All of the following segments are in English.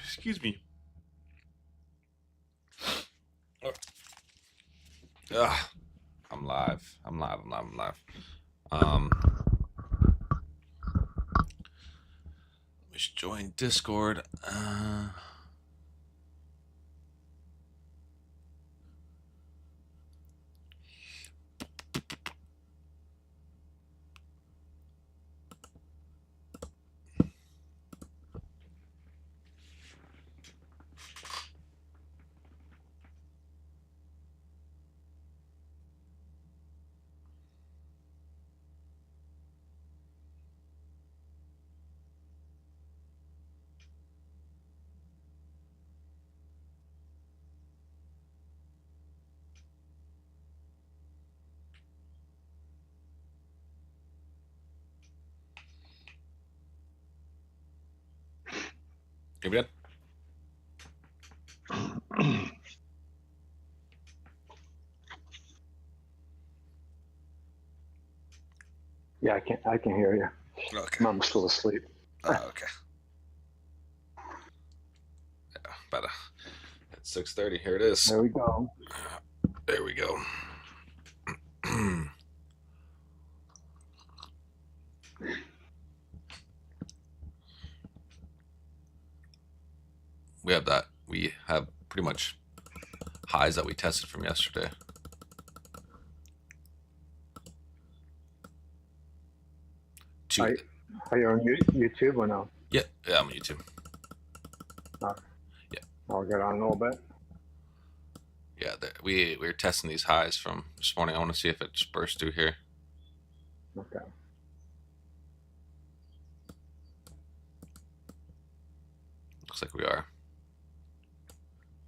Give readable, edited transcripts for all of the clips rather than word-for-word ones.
Excuse me. Ugh, I'm live. I'm live. I'm live. I'm live. Um, let's join Discord. You good? Yeah, I can hear you. Okay. Mom's still asleep. Okay. Yeah, better. It's 6:30. Here it is. There we go. There we go. We have that. We have pretty much highs that we tested from yesterday. Are you on YouTube or no? Yeah, I'm on YouTube. Yeah. I'll get on a little bit. Yeah, we're testing these highs from this morning. I want to see if it just burst through here. Okay. Looks like we are.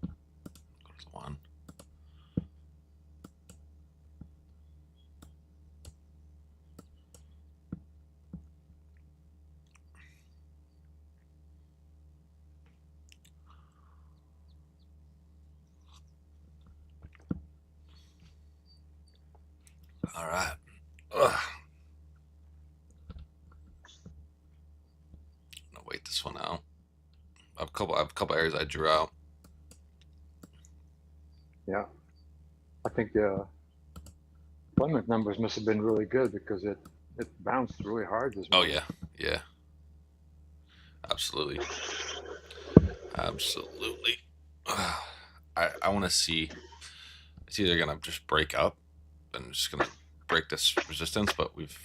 There's one. All right. Ugh. I'm gonna wait this one out. I have a couple areas I drew out. Yeah. I think the employment numbers must have been really good because it bounced really hard this Oh morning. yeah. Absolutely. Absolutely. I want to see. It's either gonna just break up and just gonna break this resistance, but we've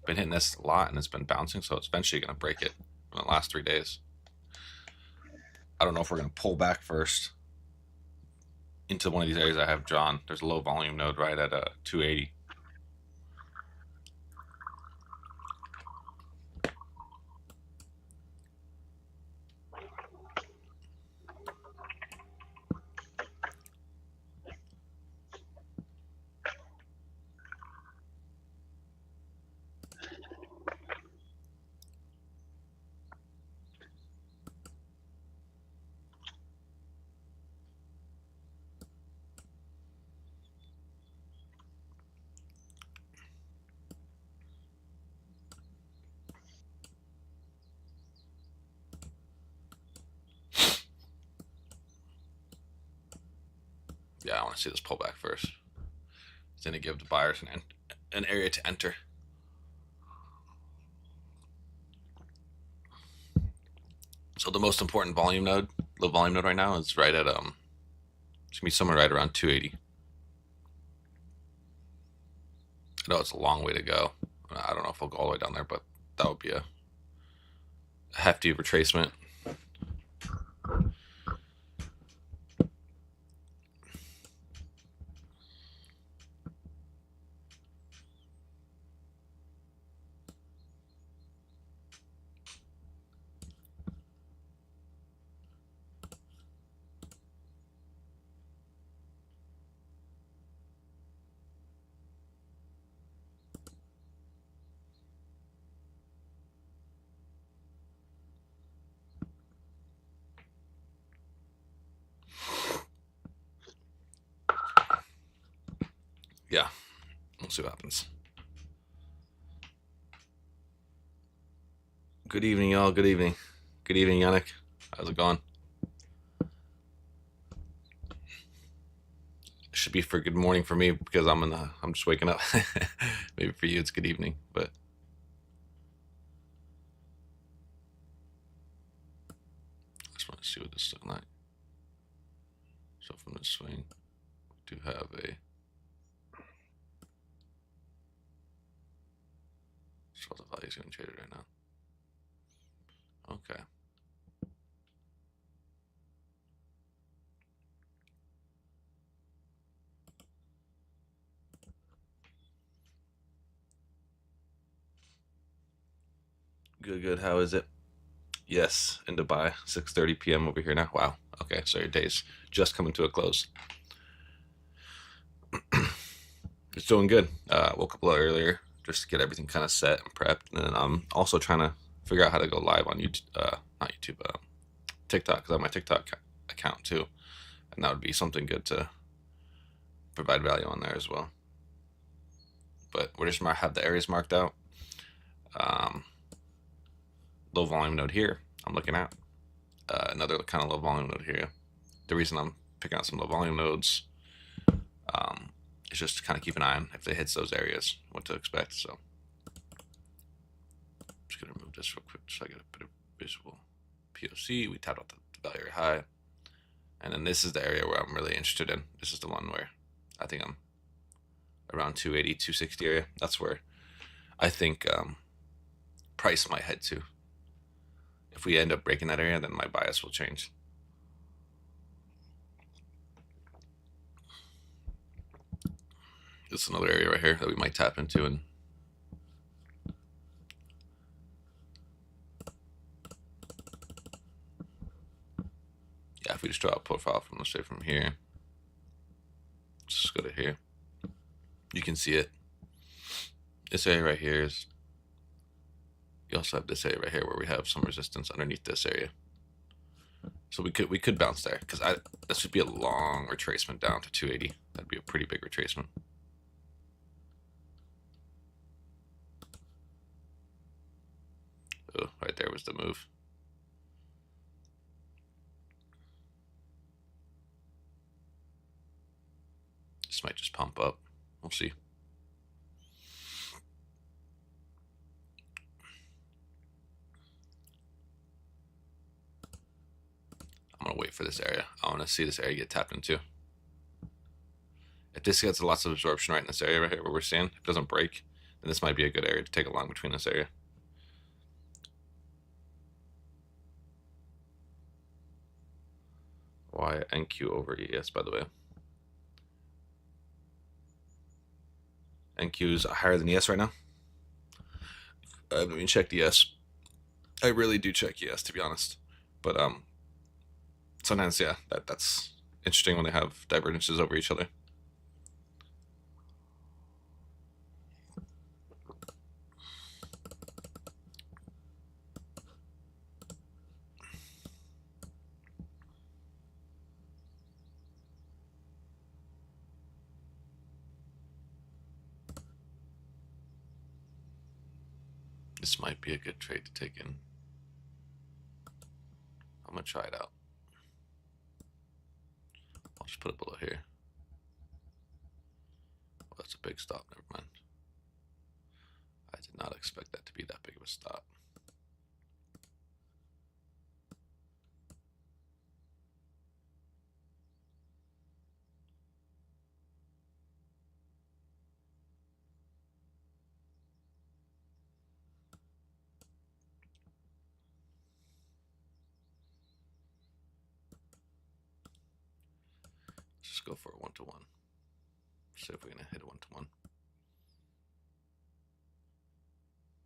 been hitting this a lot and it's been bouncing, so it's eventually gonna break it in the last 3 days. I don't know if we're gonna pull back first into one of these areas I have drawn. There's a low volume node right at 280. Yeah, I want to see this pullback first. It's going to give the buyers an area to enter. So the most important volume node, low volume node right now, is right at it's gonna be somewhere right around 280. I know it's a long way to go. I don't know if we'll go all the way down there, but that would be a hefty retracement. Yeah, we'll see what happens. Good evening, y'all. Good evening. Good evening, Yannick. How's it going? It should be for good morning for me because I'm just waking up. Maybe for you it's good evening, but I just want to see what this is looking like. So from this swing, we do have a so the value's getting traded right now. Okay. Good, good. How is it? Yes, in Dubai, 6:30 p.m. over here now. Wow. Okay, so your day's just coming to a close. It's doing good. Woke up a little earlier just to get everything kind of set and prepped, and then I'm also trying to figure out how to go live on YouTube, not YouTube, TikTok, because I have my TikTok account too, and that would be something good to provide value on there as well. But we're just have the areas marked out. Um, Low volume node here. I'm looking at another kind of low volume node here. The reason I'm picking out some low volume nodes is just to kind of keep an eye on if they hits those areas, what to expect. So I'm just gonna remove this real quick so I get a bit of visual POC. We tapped out the value area high, and then this is the area where I'm really interested in. This is the one where I think I'm around 280, 260 area. That's where I think price might head to. If we end up breaking that area, then my bias will change. This is another area right here that we might tap into, and yeah, if we just draw a profile from, let's say from here, just go to here, you can see it. This area right here is, you also have this area right here where we have some resistance underneath this area. So we could bounce there because this would be a long retracement down to 280. That'd be a pretty big retracement. Oh, right there was the move. This might just pump up. We'll see. I'm gonna wait for this area. I want to see this area get tapped into. If this gets lots of absorption right in this area right here where we're seeing, if it doesn't break, then this might be a good area to take along between this area. Why NQ over ES, by the way? NQ is higher than ES right now. I haven't even checked ES. I really do check ES, to be honest. But sometimes, yeah, that's interesting when they have divergences over each other. This might be a good trade to take in. I'm gonna try it out. I'll just put it below here. Well, that's a big stop, never mind. I did not expect that to be that big of a stop. Just go for a 1-to-1. See if we're gonna hit a 1-to-1.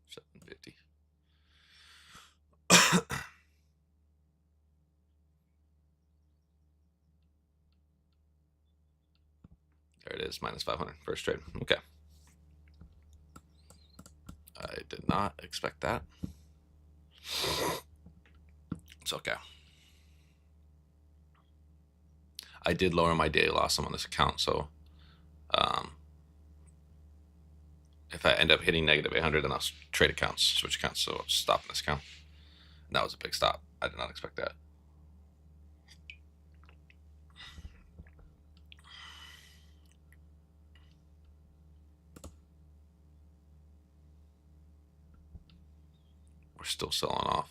750. There it is, minus 500, first trade. Okay. I did not expect that. It's okay. I did lower my daily loss on this account, so if if I end up hitting negative 800, then I'll trade accounts, switch accounts. So I'll stop in this account. And that was a big stop. I did not expect that. We're still selling off.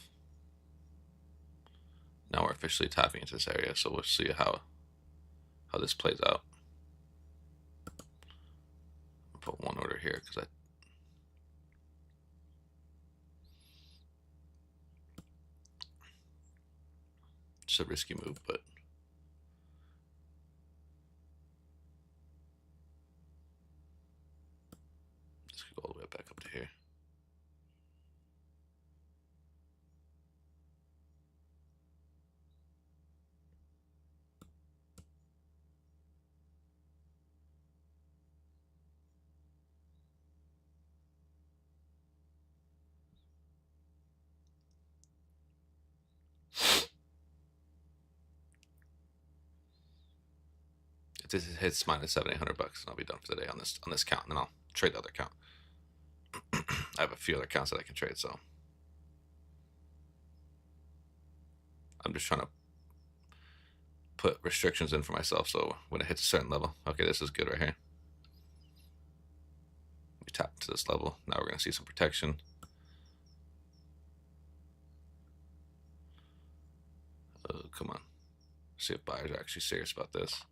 Now we're officially tapping into this area, so we'll see how this plays out. I'll put one order here because it's a risky move, but this could go all the way back up to here. If this hits minus $700, and I'll be done for the day on this count, and then I'll trade the other count. I have a few other counts that I can trade, so I'm just trying to put restrictions in for myself, so when it hits a certain level, okay, this is good right here. We tap to this level. Now we're going to see some protection. Oh, come on. See if buyers are actually serious about this.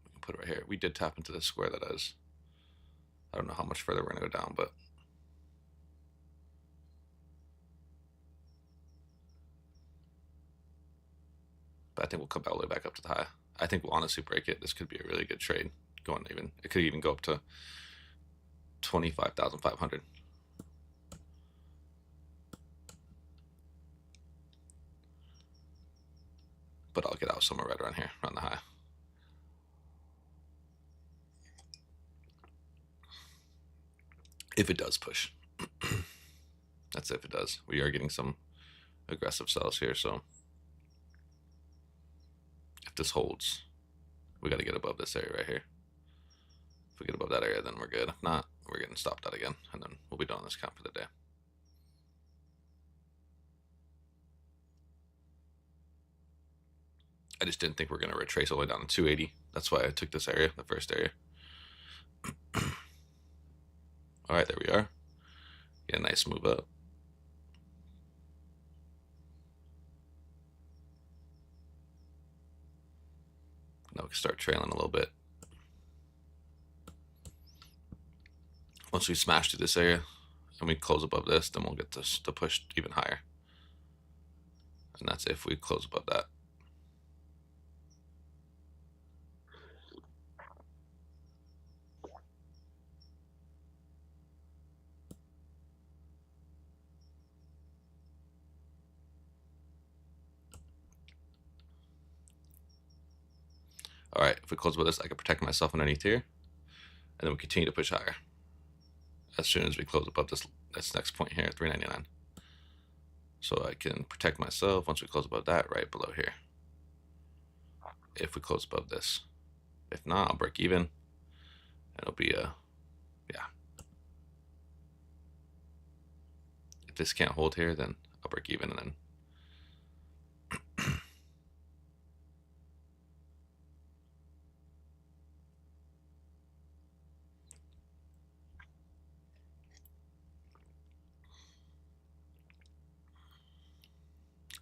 We can put it right here. We did tap into this square that is. I don't know how much further we're going to go down, but I think we'll come all the way back up to the high. I think we'll honestly break it. This could be a really good trade. It could even go up to 25,500. But I'll get out somewhere right around here, around the high. If it does push. That's if it does. We are getting some aggressive sells here, so if this holds, we got to get above this area right here. If we get above that area, then we're good. If not, we're getting stopped out again, and then we'll be done on this count for the day. I just didn't think we were going to retrace all the way down to 280. That's why I took this area, the first area. All right, there we are. Get a nice move up. Now we can start trailing a little bit. Once we smash through this area and we close above this, then we'll get this to push even higher. And that's if we close above that. All right, if we close above this, I can protect myself underneath here, and then we continue to push higher. As soon as we close above this next point here, 399. So I can protect myself once we close above that, right below here. If we close above this. If not, I'll break even. And it'll be a, yeah. If this can't hold here, then I'll break even and then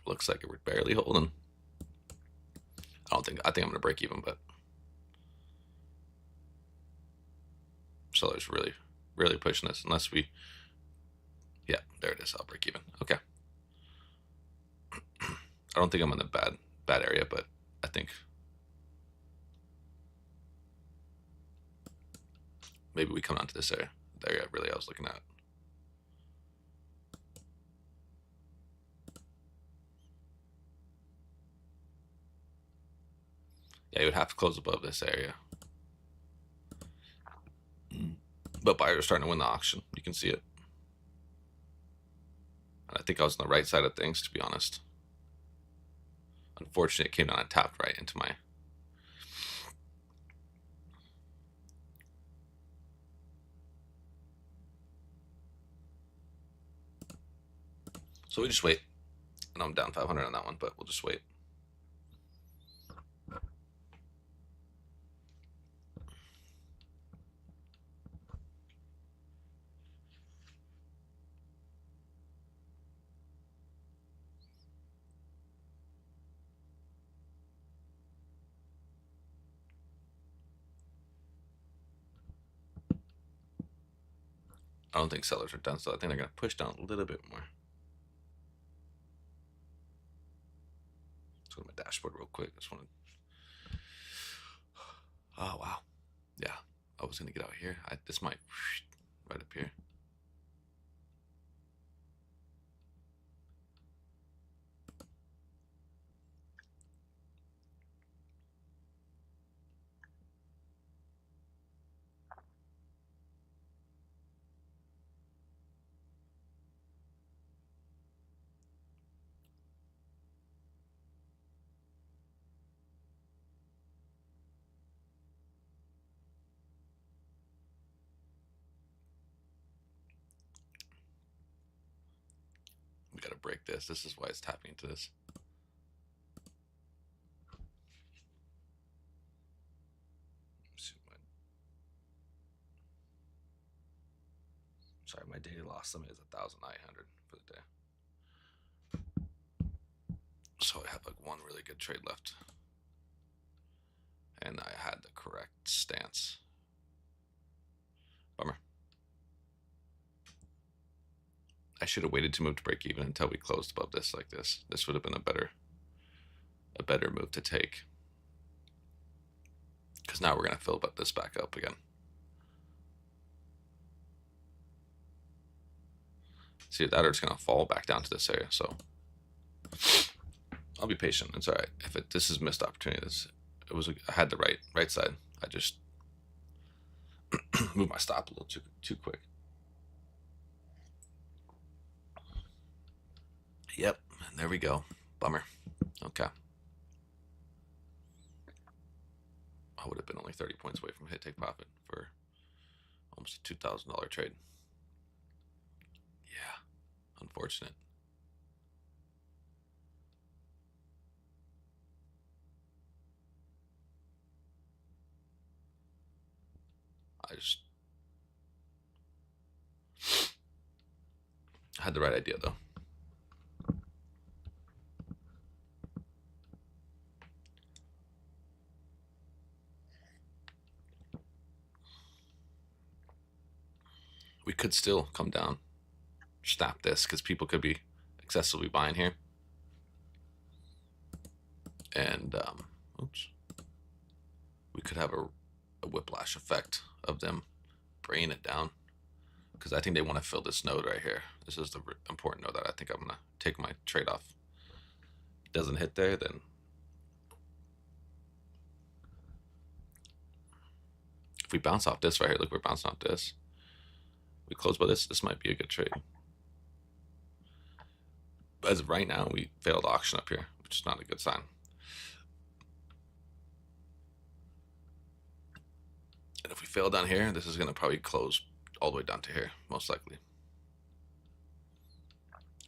looks like we're barely holding. I think I'm gonna break even, but seller's really pushing this. Unless we, yeah, there it is. I'll break even. Okay. I don't think I'm in the bad area, but I think maybe we come down to this area. The area really I was looking at. Yeah, you would have to close above this area. But buyers are starting to win the auction. You can see it. And I think I was on the right side of things, to be honest. Unfortunately, it came down and tapped right into my So we just wait. And I'm down 500 on that one, but we'll just wait. I don't think sellers are done, so I think they're going to push down a little bit more. Let's go to my dashboard real quick. I just want to. Oh, wow. Yeah, I was going to get out here. This might right up here. We got to break this. This is why it's tapping into this. Sorry, my daily loss limit is 1,900 for the day. So I have like one really good trade left. And I had the correct stance. Bummer. I should have waited to move to break even until we closed above this like this. This would have been a better move to take. Because now we're going to fill this back up again. See that, or it's going to fall back down to this area. So I'll be patient. It's all right. If this is missed opportunity, I had the right side. I just moved my stop a little too quick. Yep, and there we go. Bummer. Okay. I would have been only 30 points away from hit take profit for almost a $2,000 trade. Yeah, unfortunate. I had the right idea though. We could still come down, snap this, because people could be excessively buying here. And, oops. We could have a whiplash effect of them bringing it down. Because I think they want to fill this node right here. This is the important node that I think I'm going to take my trade off. It doesn't hit there, then if we bounce off this right here, look, we're bouncing off this. We close by this might be a good trade. But as of right now, we failed auction up here, which is not a good sign. And if we fail down here, this is going to probably close all the way down to here, most likely.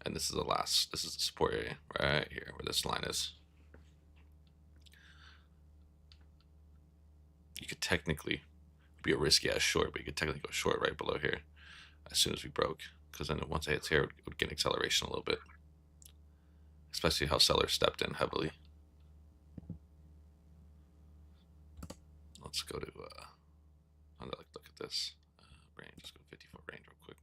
And this is the support area right here where this line is. You could technically be a risky ass short, but you could technically go short right below here as soon as we broke, because then once it hits here, it would get acceleration a little bit, especially how sellers stepped in heavily. Let's go to look at this range. Let's go to 50-foot range real quick.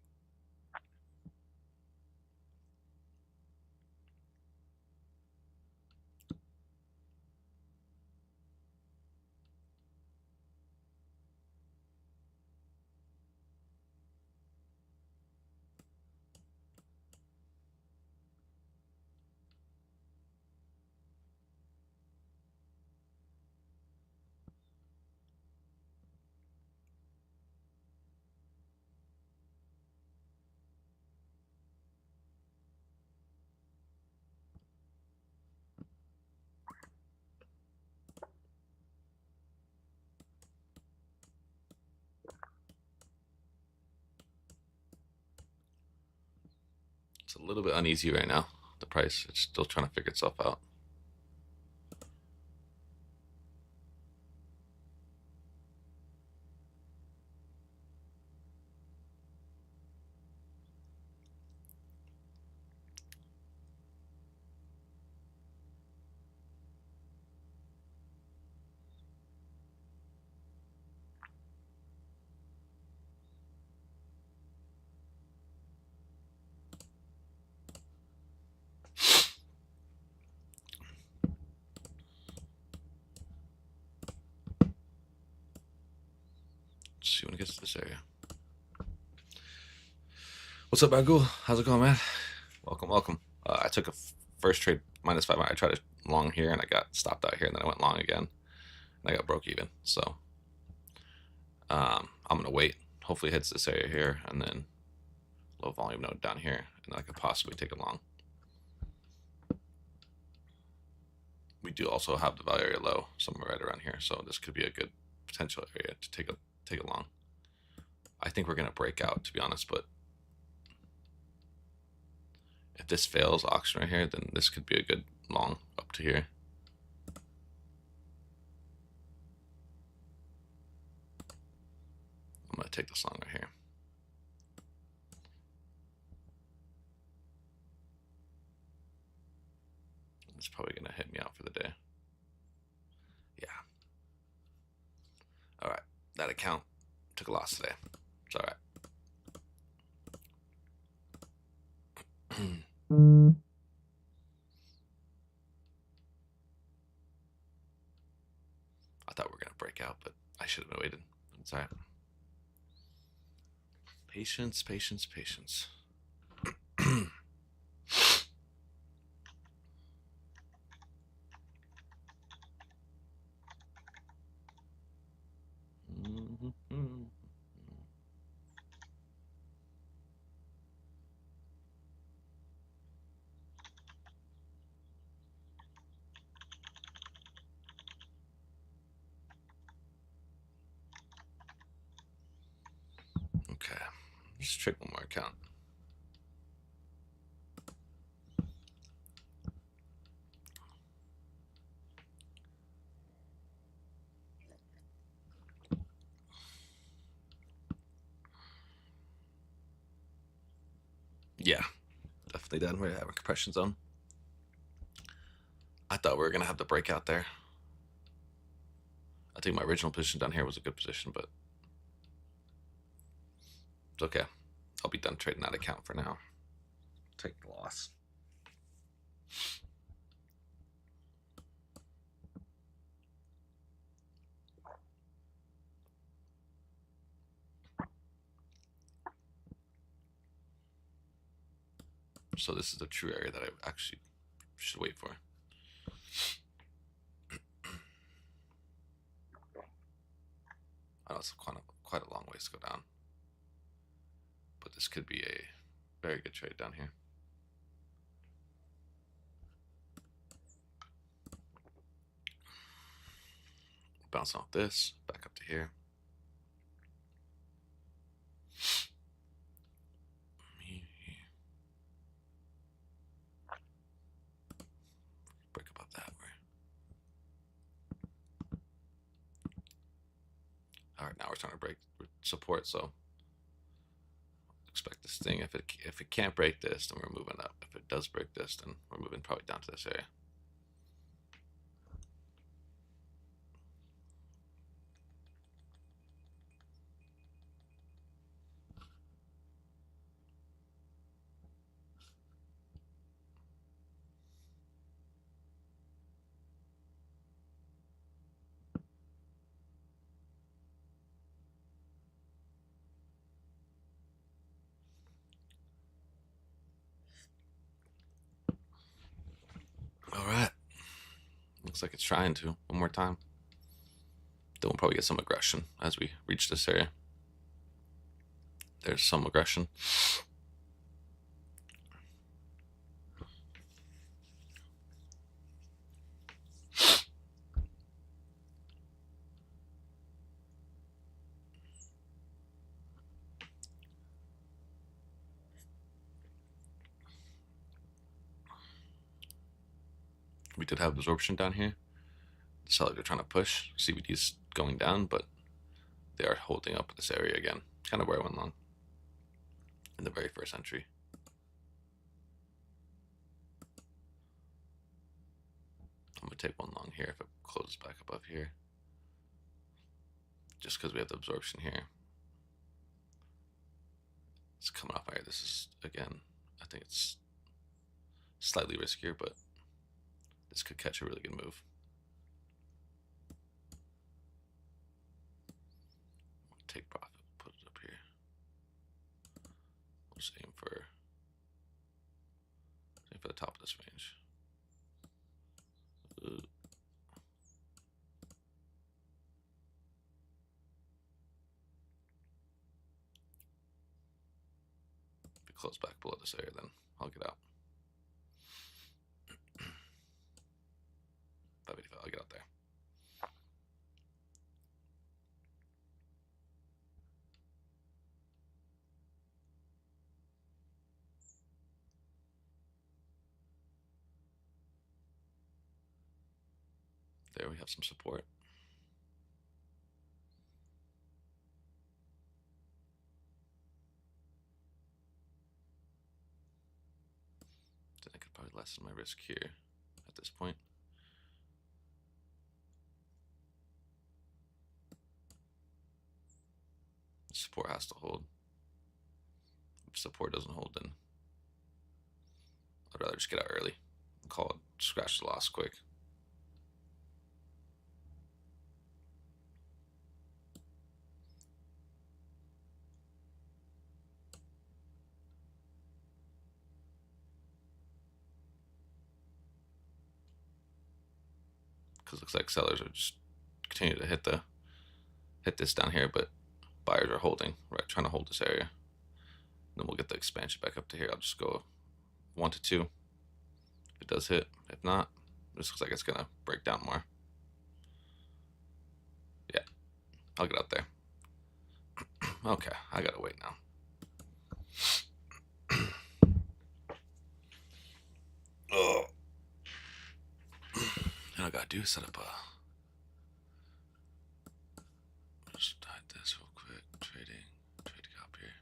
It's a little bit uneasy right now. The price, it's still trying to figure itself out. Let's see when it gets to this area. What's up, Bagul? How's it going, man? Welcome, welcome. I took a first trade -5. I tried a long here and I got stopped out here, and then I went long again and I got broke even. So I'm gonna wait. Hopefully it hits this area here, and then low volume node down here, and then I could possibly take it long. We do also have the value area low somewhere right around here, so this could be a good potential area to take a long. I think we're gonna break out, to be honest, but if this fails auction right here, then this could be a good long up to here. I'm gonna take this long right here. It's probably gonna hit me out for the day. Yeah. All right, that account took a loss today. It's all right. I thought we were gonna break out, but I should have waited. It's all right. Patience, patience, patience. Okay, let's check one more account. Yeah, definitely done. We have a compression zone. I thought we were gonna have the breakout there. I think my original position down here was a good position, but it's okay. I'll be done trading that account for now. Take the loss. So this is the true area that I actually should wait for. I know it's quite a long ways to go down, but this could be a very good trade down here. Bouncing off this, back up to here. Break above that way. All right, now we're trying to break support, so expect this thing. If it can't break this, then we're moving up. If it does break this, then we're moving probably down to this area. All right. Looks like it's trying to. One more time. Then we'll probably get some aggression as we reach this area. There's some aggression. We did have absorption down here. The sellers are trying to push. CBD's going down, but they are holding up this area again. Kind of where I went long in the very first entry. I'm gonna take one long here if it closes back above here, just because we have the absorption here. It's coming off higher. This is, again, I think it's slightly riskier, but this could catch a really good move. Take profit, put it up here. We'll just aim for the top of this range. If it close back below this area, then I'll get out. 585, I'll get out there. There we have some support. Then I could probably lessen my risk here at this point. Support has to hold. If support doesn't hold, then I'd rather just get out early and call it, scratch the loss quick. Because it looks like sellers are just continue to hit this down here, but buyers are holding, right? Trying to hold this area. Then we'll get the expansion back up to here. I'll just go 1 to 2. If it does hit, if not, this looks like it's gonna break down more. Yeah, I'll get out there. Okay, I gotta wait now. Oh. And I gotta do is set up a. Just hide this real quick. Trade cop here.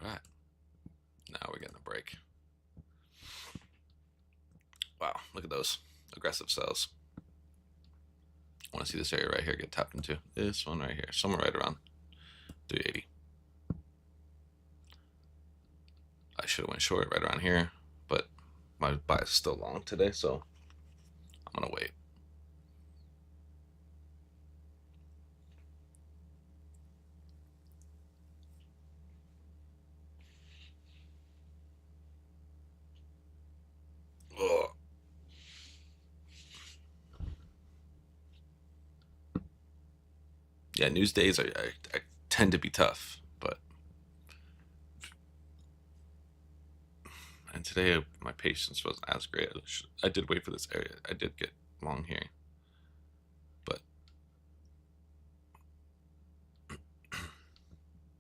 All right. Now we're getting a break. Wow, look at those aggressive sells. I want to see this area right here get tapped into. This one right here, somewhere right around 380. I should have went short right around here, but my buy is still long today, so I'm gonna wait. Ugh. Yeah, news days I tend to be tough, but and today my patience wasn't as great. I did wait for this area. I did get long here, but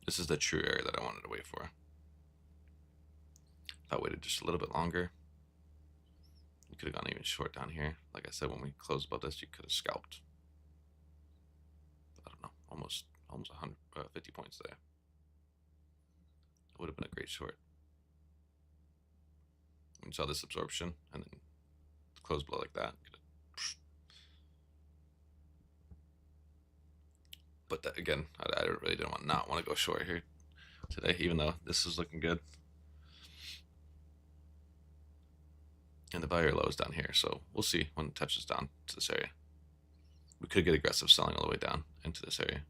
this is the true area that I wanted to wait for. If I waited just a little bit longer, you could have gone even short down here. Like I said, when we closed above this, you could have scalped. I don't know, almost 150 points there. It would have been a great short. When you saw this absorption and then close below like that. But that, again, I really didn't not want to go short here today, even though this is looking good. And the buyer low is down here, so we'll see when it touches down to this area. could get aggressive selling all the way down into this area.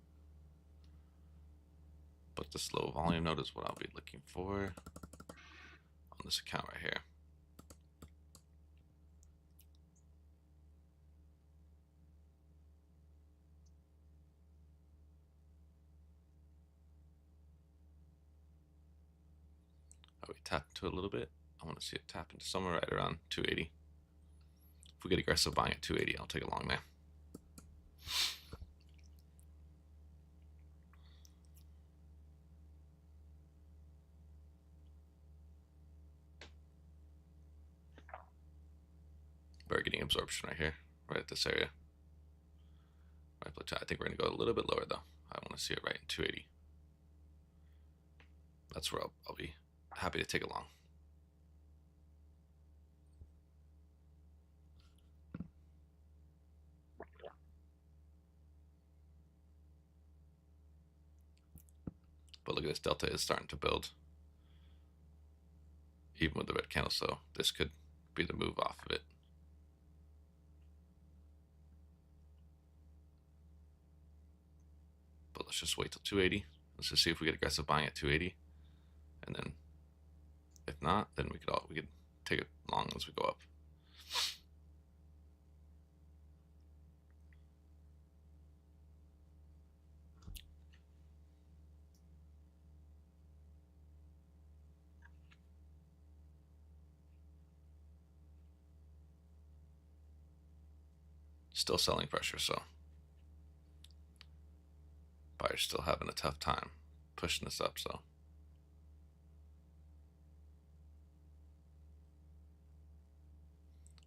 But this low volume node is what I'll be looking for on this account right here. We tap into it a little bit. I want to see it tap into somewhere right around 280. If we get aggressive buying at 280, I'll take it long there. We're getting absorption right here, right at this area. Right, I think we're going to go a little bit lower though. I want to see it right in 280. That's where I'll be happy to take it long. But look at this, delta is starting to build. Even with the red candle, so this could be the move off of it. But let's just wait till 280. Let's just see if we get aggressive buying at 280. And then if not, then we could take it long as we go up. Still selling pressure, so buyers still having a tough time pushing this up, so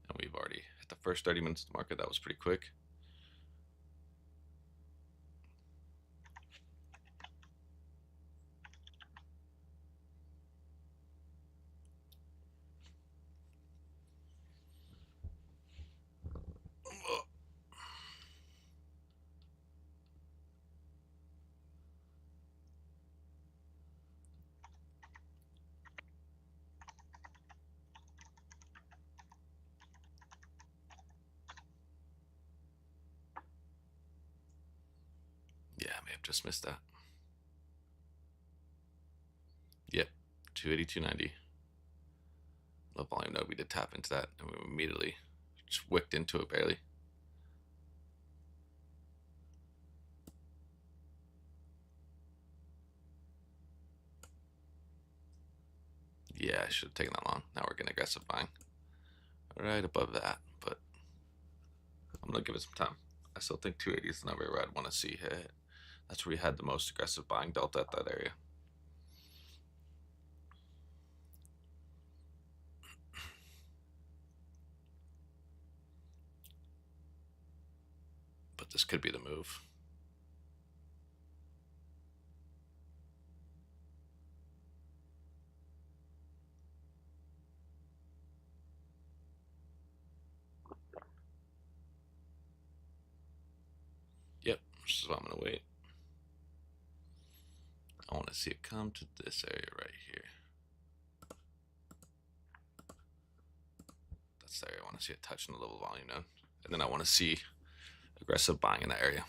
and we've already hit the first 30 minutes of the market. That was pretty quick. Yeah, I may have just missed that. Yep, 280, 290. Low volume node, we did tap into that, and we immediately just wicked into it barely. Yeah, I should have taken that long. Now we're getting aggressive buying right above that, but I'm gonna give it some time. I still think 280 is the number where I'd want to see hit. That's where we had the most aggressive buying delta at that area. But this could be the move. Yep, this is what I'm gonna wait. I want to see it come to this area right here. That's the area I want to see it touching the level volume node. And then I want to see aggressive buying in that area.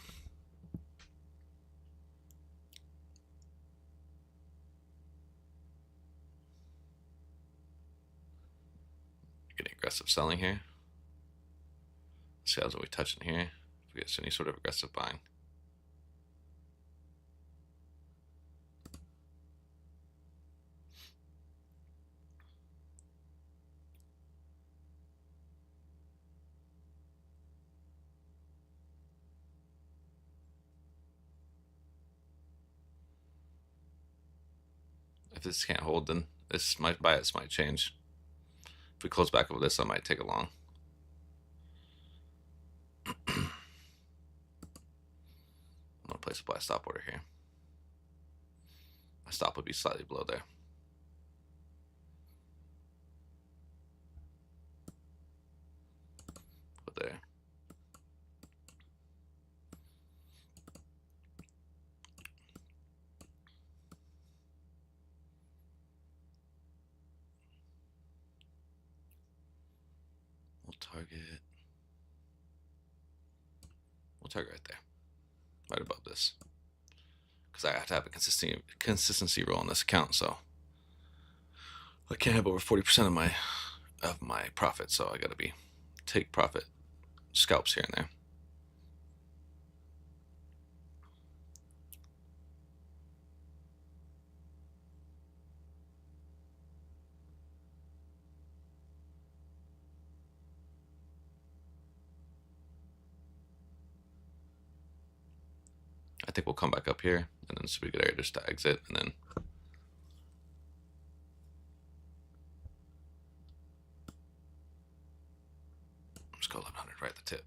Getting aggressive selling here. See how's we touching here. If we get any sort of aggressive buying. If this can't hold, then this bias might change. If we close back over this, I might take it long. I'm gonna place a buy stop order here. My stop would be slightly below there. Put there. We'll target right there, right above this, because I have to have a consistency rule on this account, so I can't have over 40% of my profit, so I gotta take profit scalps here and there. I think we'll come back up here, and then this will be a good area just to exit, and then just go 1100 right at the tip.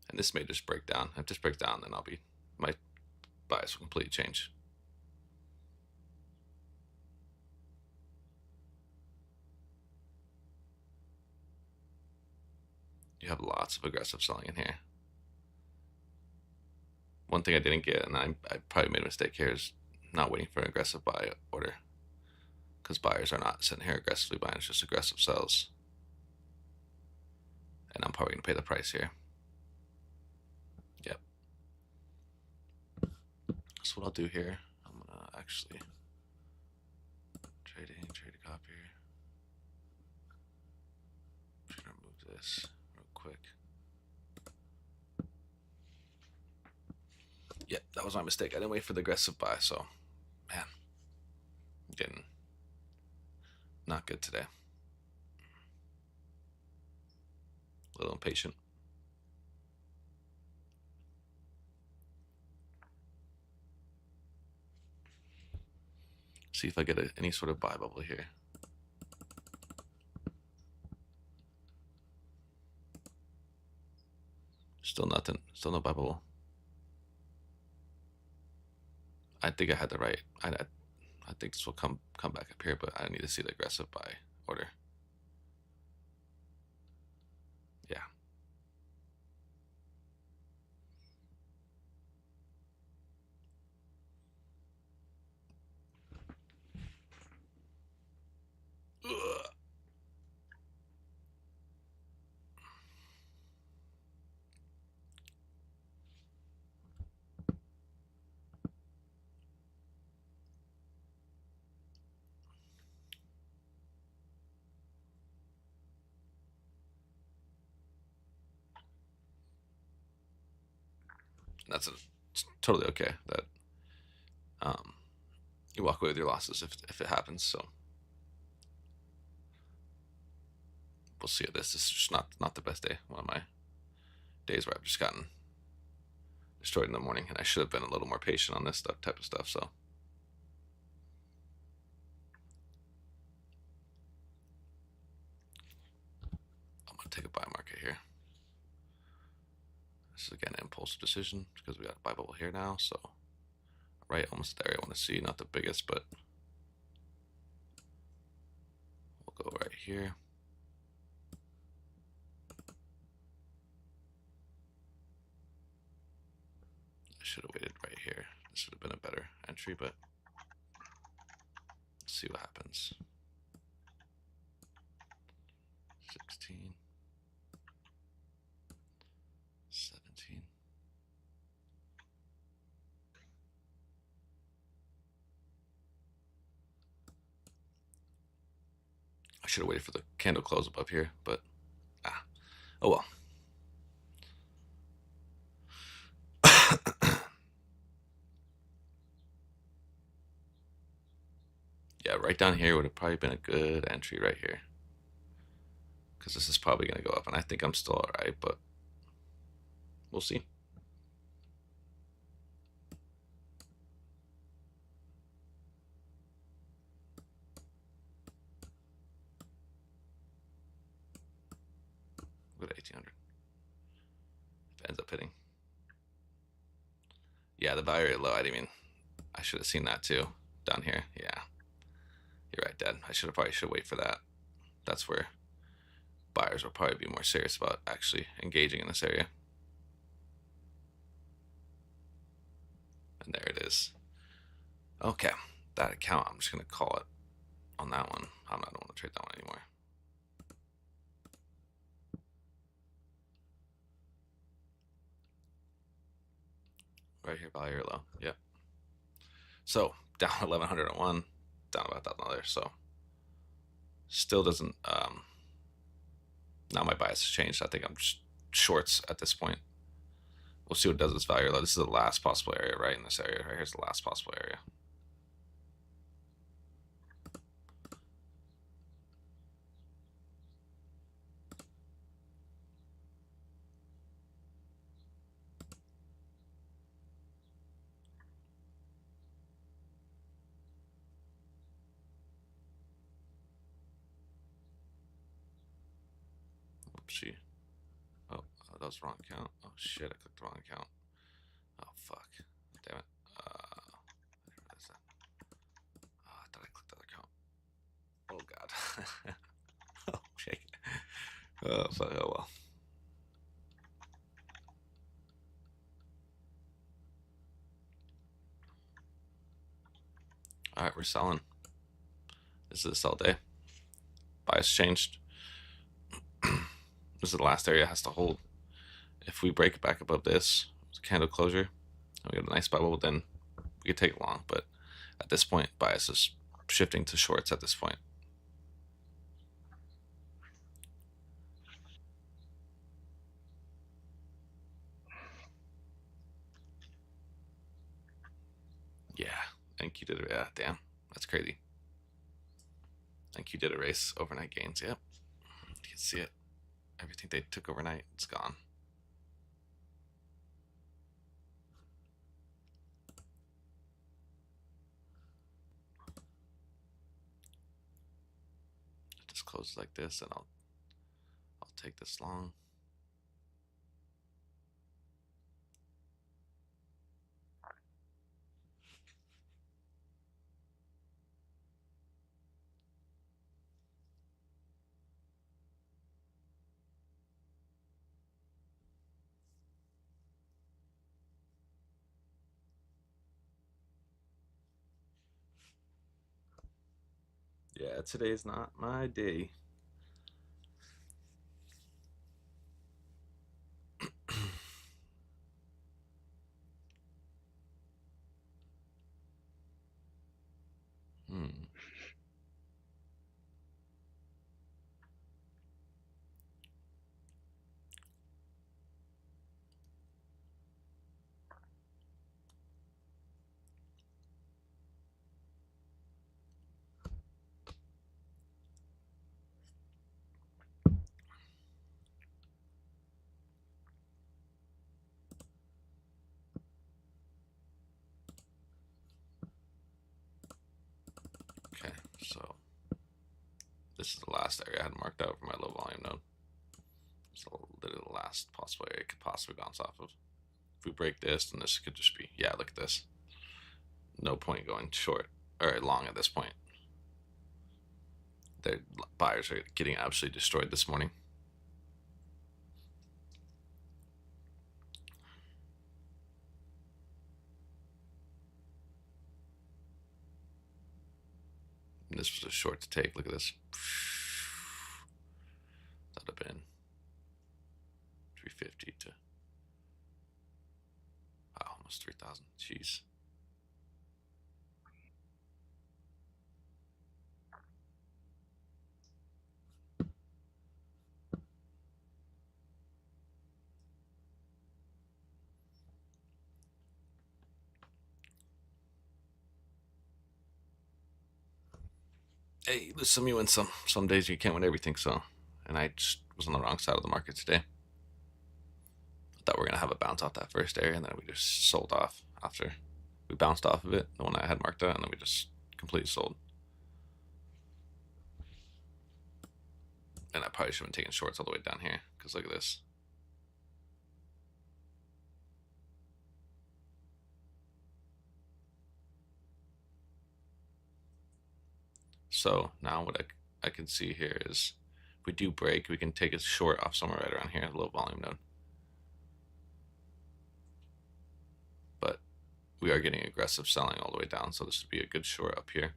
And this may just break down. If this breaks down, then my bias will completely change. You have lots of aggressive selling in here. One thing I didn't get, and I probably made a mistake here, is not waiting for an aggressive buy order, because buyers are not sitting here aggressively buying. It's just aggressive sells, and I'm probably gonna pay the price here. Yep. So what I'll do here, I'm gonna actually trade a copy. I'm gonna remove this real quick. Yep, that was my mistake. I didn't wait for the aggressive buy, so man, I'm getting not good today. A little impatient. See if I get any sort of buy bubble here. Still nothing. Still no buy bubble. I think I had the right. I think this will come back up here, but I need to see the aggressive buy order. Yeah. Ugh. That's totally okay. That you walk away with your losses if it happens. So we'll see. This is just not the best day. One of my days where I've just gotten destroyed in the morning, and I should have been a little more patient on this type of stuff. So I'm gonna take a buy market here. This is again an impulsive decision because we got a buy bubble here now. So right, almost the area I want to see, not the biggest, but we'll go right here. I should have waited right here. This would have been a better entry, but let's see what happens. 16, 17. I should have waited for the candle close above here, but oh well. Yeah, right down here would have probably been a good entry right here, because this is probably going to go up, and I think I'm still alright, but we'll see. Look at 1800. If it ends up hitting. Yeah, the buy rate low. I should have seen that too down here. Yeah, you're right, Dad. I probably should wait for that. That's where buyers will probably be more serious about actually engaging in this area. And there it is. Okay, that account, I'm just gonna call it on that one. I don't want to trade that one anymore. Right here, value or low. Yep. So down 1100 on one, down about that on the other. So still doesn't. Now my bias has changed. I think I'm just shorts at this point. We'll see what it does this value or low. This is the last possible area, right? In this area, right here's the last possible area. Oopsie. Oh, that was the wrong account. Oh shit, I clicked the wrong account. Oh fuck. Damn it. What is that? Oh, I thought I clicked the other account. Oh god. Oh shit. Oh fuck. Oh well. All right, we're selling. This is a sell day. Bias changed. This is the last area it has to hold. If we break back above this candle closure, and we get a nice bubble, then we could take it long. But at this point, bias is shifting to shorts at this point. Yeah, NQ did it. Yeah, damn, that's crazy. NQ did erase overnight gains. Yep, you can see it. Everything they took overnight, it's gone. Just close like this, and I'll take this long. Yeah, today's not my day. Hmm. Okay, so this is the last area I had marked out for my low volume node. So literally the last possible area it could possibly bounce off of. If we break this, then this could just be, yeah, look at this. No point going short or long at this point. Their buyers are getting absolutely destroyed this morning. And this was a short to take. Look at this. That would have been 350 to almost 3,000. Jeez. Hey, listen, you win some. Some days you can't win everything. So, and I just was on the wrong side of the market today. I thought we were gonna have a bounce off that first area, and then we just sold off after we bounced off of it, the one I had marked out, and then we just completely sold. And I probably should have been taking shorts all the way down here, because look at this. So now what I can see here is if we do break, we can take a short off somewhere right around here, a low volume node. But we are getting aggressive selling all the way down, so this would be a good short up here.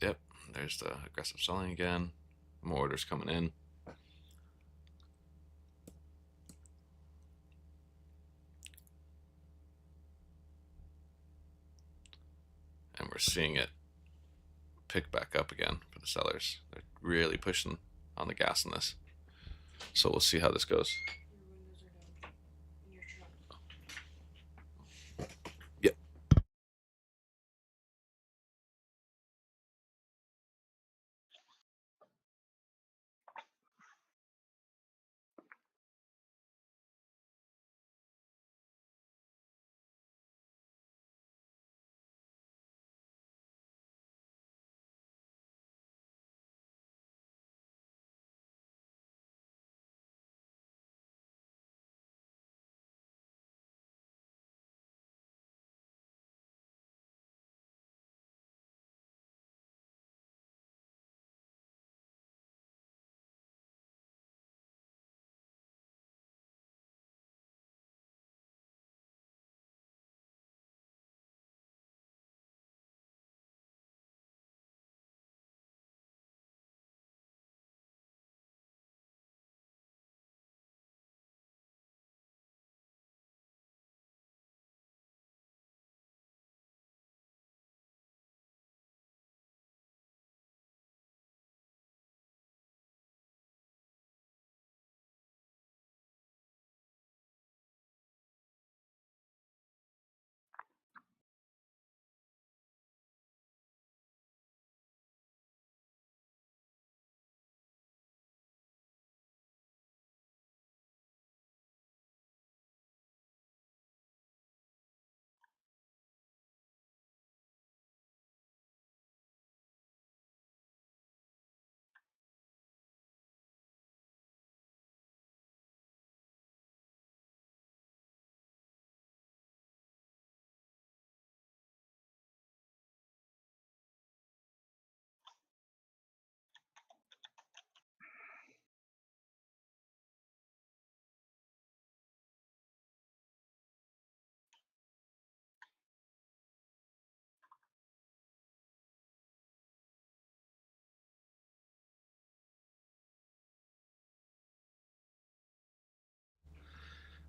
Yep, there's the aggressive selling again. More orders coming in. And we're seeing it pick back up again for the sellers. They're really pushing on the gas in this. So we'll see how this goes. Yep.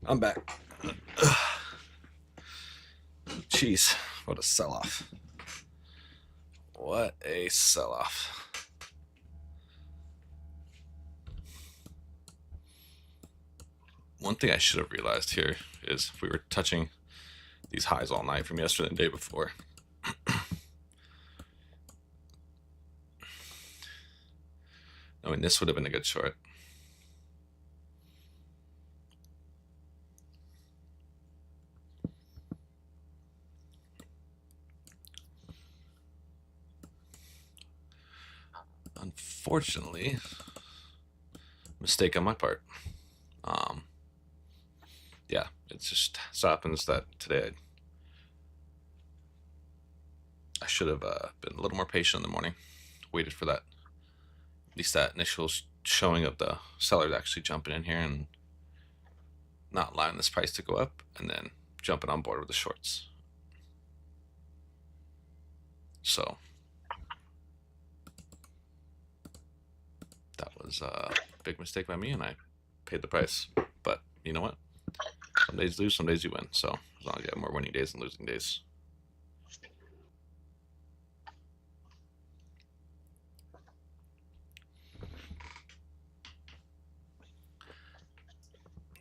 I'm back. Jeez, what a sell-off. What a sell-off. One thing I should have realized here is if we were touching these highs all night from yesterday and the day before, I mean, this would have been a good short. Unfortunately, mistake on my part. Yeah, it just so happens that today I should have been a little more patient in the morning, waited for that, at least that initial showing of the sellers actually jumping in here and not allowing this price to go up, and then jumping on board with the shorts. So that was a big mistake by me, and I paid the price. But you know what? Some days lose, some days you win. So as long as you have more winning days than losing days.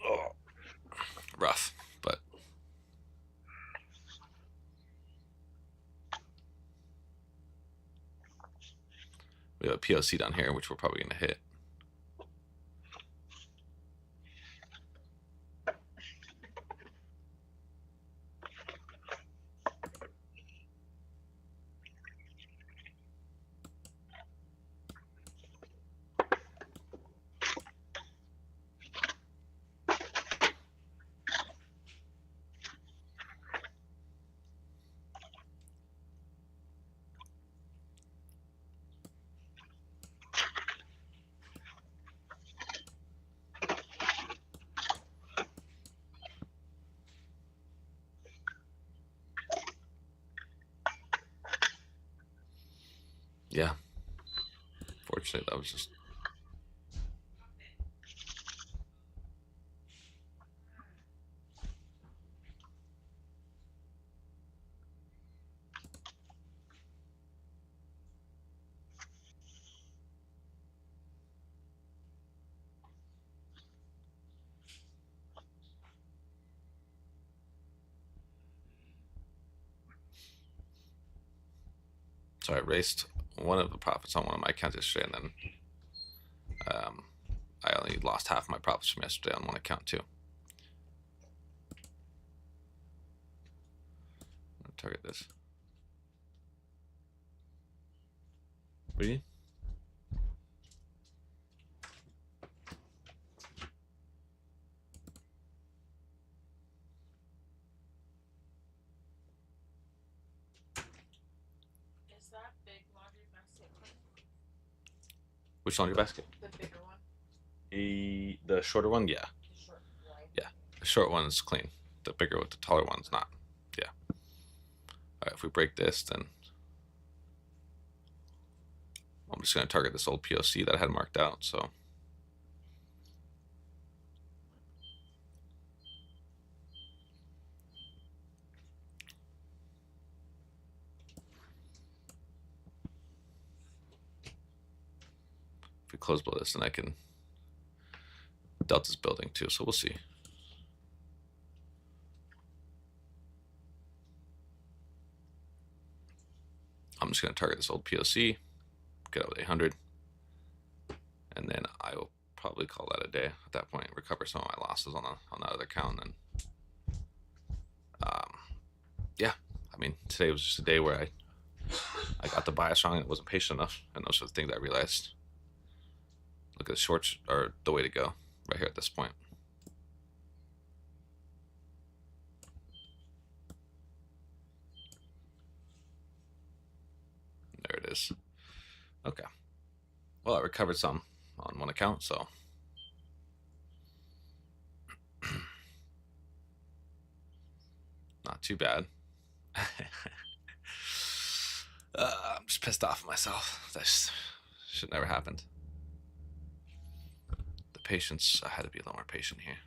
Oh, rough, but we have a POC down here, which we're probably going to hit. Yeah. Fortunately, that was just. So I raced one of the profits on one of my accounts yesterday, and then I only lost half my profits from yesterday on one account too. I'm gonna target this. Really? Is that big laundry basket clean? Which laundry basket? The bigger one? The shorter one, yeah. The short white? Yeah. The short one is clean. The bigger with the taller one's not. Yeah. All right, if we break this, then I'm just going to target this old POC that I had marked out. So if we close below this, then I can Delta's building too. So we'll see. I'm just going to target this old POC, get out with 800, and then I will probably call that a day at that point. Recover some of my losses on that other account, and yeah. I mean, today was just a day where I got the bias wrong and it wasn't patient enough, and those are the things I realized. Look at the shorts are the way to go right here at this point. There it is. Okay. Well, I recovered some on one account, so not too bad. I'm just pissed off at myself. That should never happened. The patience, I had to be a little more patient here.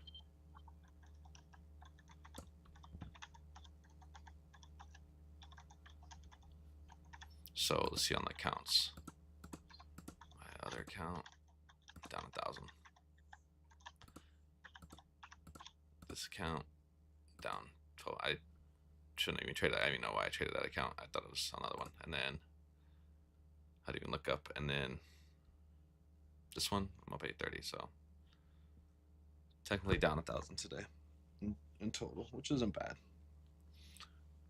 So let's see on the accounts. My other account down 1,000. This account down 12. I shouldn't even trade that. I don't even know why I traded that account. I thought it was another one. And then I didn't even look up. And then this one, I'm up 830. So technically down 1,000 today in total, which isn't bad,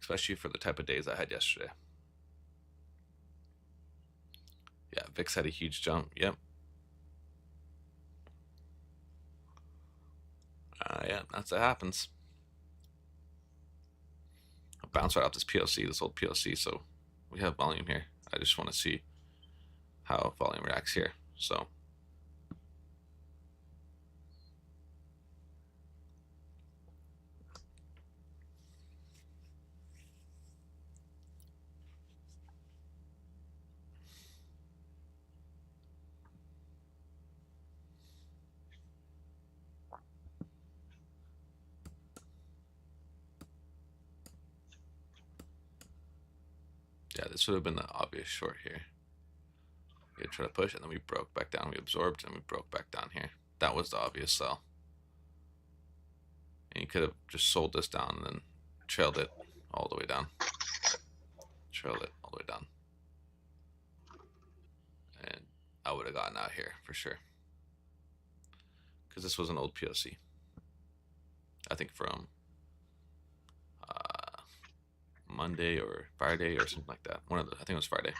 especially for the type of days I had yesterday. Yeah, VIX had a huge jump. Yep. Yeah, that's what happens. I'll bounce right off this POC, this old POC. So we have volume here. I just want to see how volume reacts here. So yeah, this would have been the obvious short here. We try to push, and then we broke back down. We absorbed, and we broke back down here. That was the obvious sell. And you could have just sold this down and then trailed it all the way down. Trailed it all the way down. And I would have gotten out here for sure. Because this was an old POC. I think from Monday or Friday or something like that. I think it was Friday.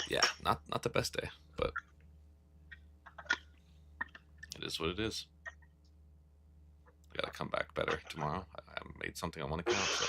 Yeah, not the best day, but it is what it is. I gotta come back better tomorrow. I made something on one account. So.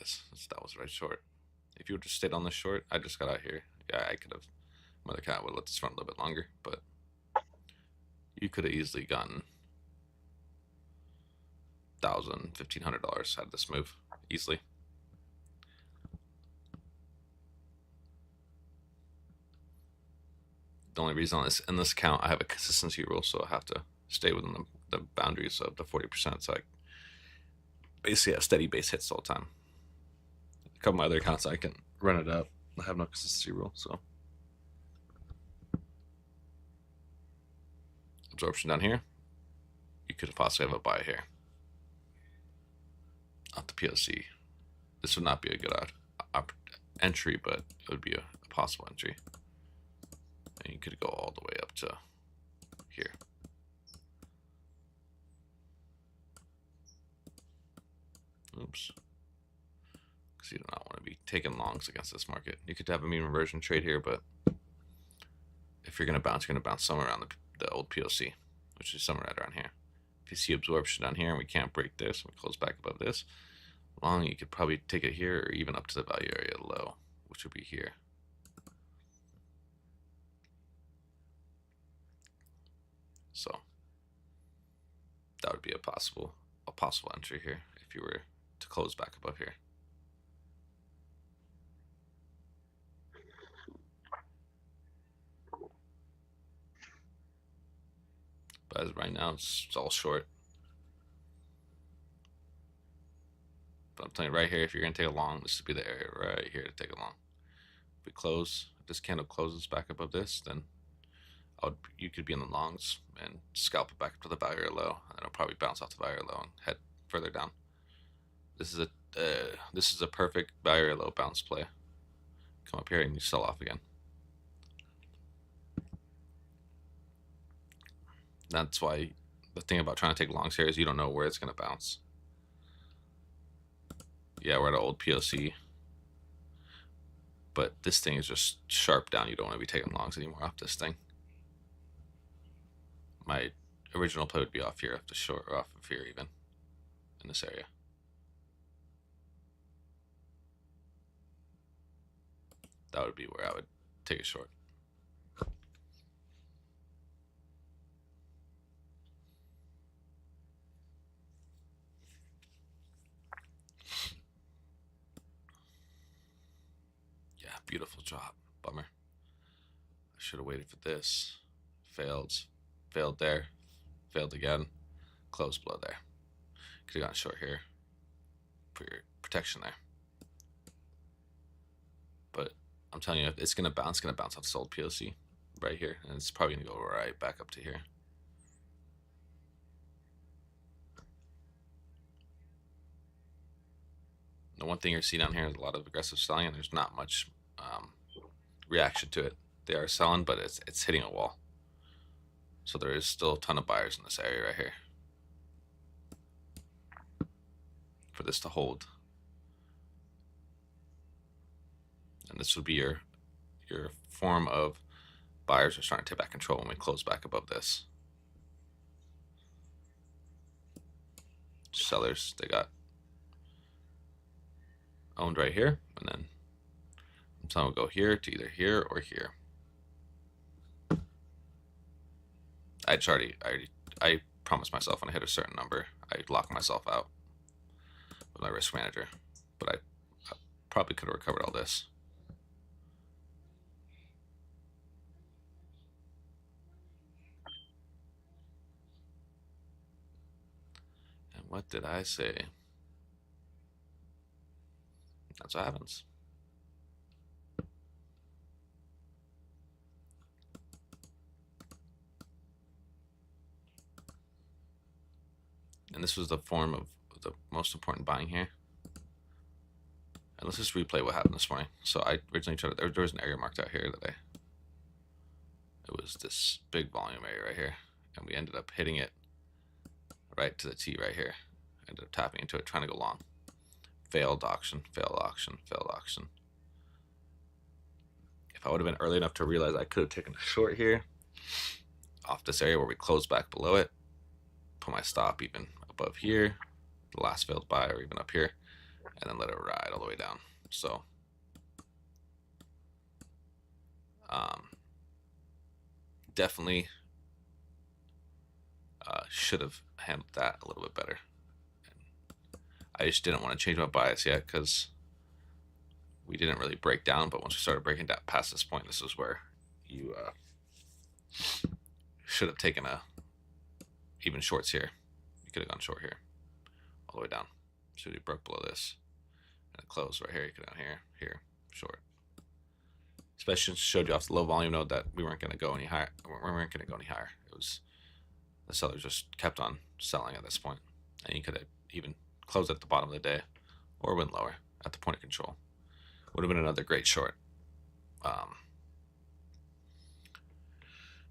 this. That was right short. If you would just stayed on the short, I just got out here. Yeah, I could have. Mother Cat would let this run a little bit longer, but you could have easily gotten $1,000, $1,500 out of this move easily. The only reason in this account I have a consistency rule, so I have to stay within the boundaries of the 40%. So I basically have steady base hits all the time. A couple of my other accounts I can run it up. I have no consistency rule, so absorption down here. You could possibly have a buy here. Off the POC. This would not be a good entry, but it would be a possible entry. And you could go all the way up to here. Oops. Because you do not want to be taking longs against this market. You could have a mean reversion trade here, but if you're going to bounce, you're going to bounce somewhere around the old POC, which is somewhere right around here. If you see absorption down here and we can't break this, we close back above this, long, you could probably take it here or even up to the value area low, which would be here. So that would be a possible entry here if you were to close back above here. But as of right now, it's all short. But I'm telling you right here, if you're gonna take a long, this would be the area right here to take a long. If we close, if this candle closes back above this, then you could be in the longs and scalp it back up to the value area low, and it'll probably bounce off the value area low and head further down. This is a perfect value area low bounce play. Come up here and you sell off again. That's why the thing about trying to take longs here is you don't know where it's going to bounce. Yeah, we're at an old POC, but this thing is just sharp down. You don't want to be taking longs anymore off this thing. My original play would be off here, off the short, or off of here even, in this area. That would be where I would take a short. Yeah, beautiful drop. Bummer. I should have waited for this. Failed there, failed again, closed below there. Could have gone short here, put your protection there. But I'm telling you, it's gonna bounce off this old POC right here, and it's probably gonna go right back up to here. The one thing you're seeing down here is a lot of aggressive selling, and there's not much reaction to it. They are selling, but it's hitting a wall. So there is still a ton of buyers in this area right here for this to hold. And this would be your form of buyers are starting to take back control when we close back above this. Sellers, they got owned right here, and then some will go here to either here or here. I promised myself when I hit a certain number, I lock myself out with my risk manager, but I probably could have recovered all this. And what did I say? That's what happens. And this was the form of the most important buying here. And let's just replay what happened this morning. So I originally tried to, there was an area marked out here that it was this big volume area right here. And we ended up hitting it right to the T right here. Ended up tapping into it, trying to go long. Failed auction, failed auction, failed auction. If I would have been early enough to realize I could have taken a short here off this area where we closed back below it, put my stop even above here, the last failed buy, or even up here, and then let it ride all the way down. So definitely should have handled that a little bit better. I just didn't want to change my bias yet because we didn't really break down, but once we started breaking down past this point, this is where you should have taken even shorts here. You could have gone short here, all the way down. So you broke below this, and it closed right here. You could have gone here, short. Especially showed you off the low volume node that we weren't going to go any higher. We weren't going to go any higher. It was the sellers just kept on selling at this point, and you could have even closed at the bottom of the day, or went lower at the point of control. Would have been another great short.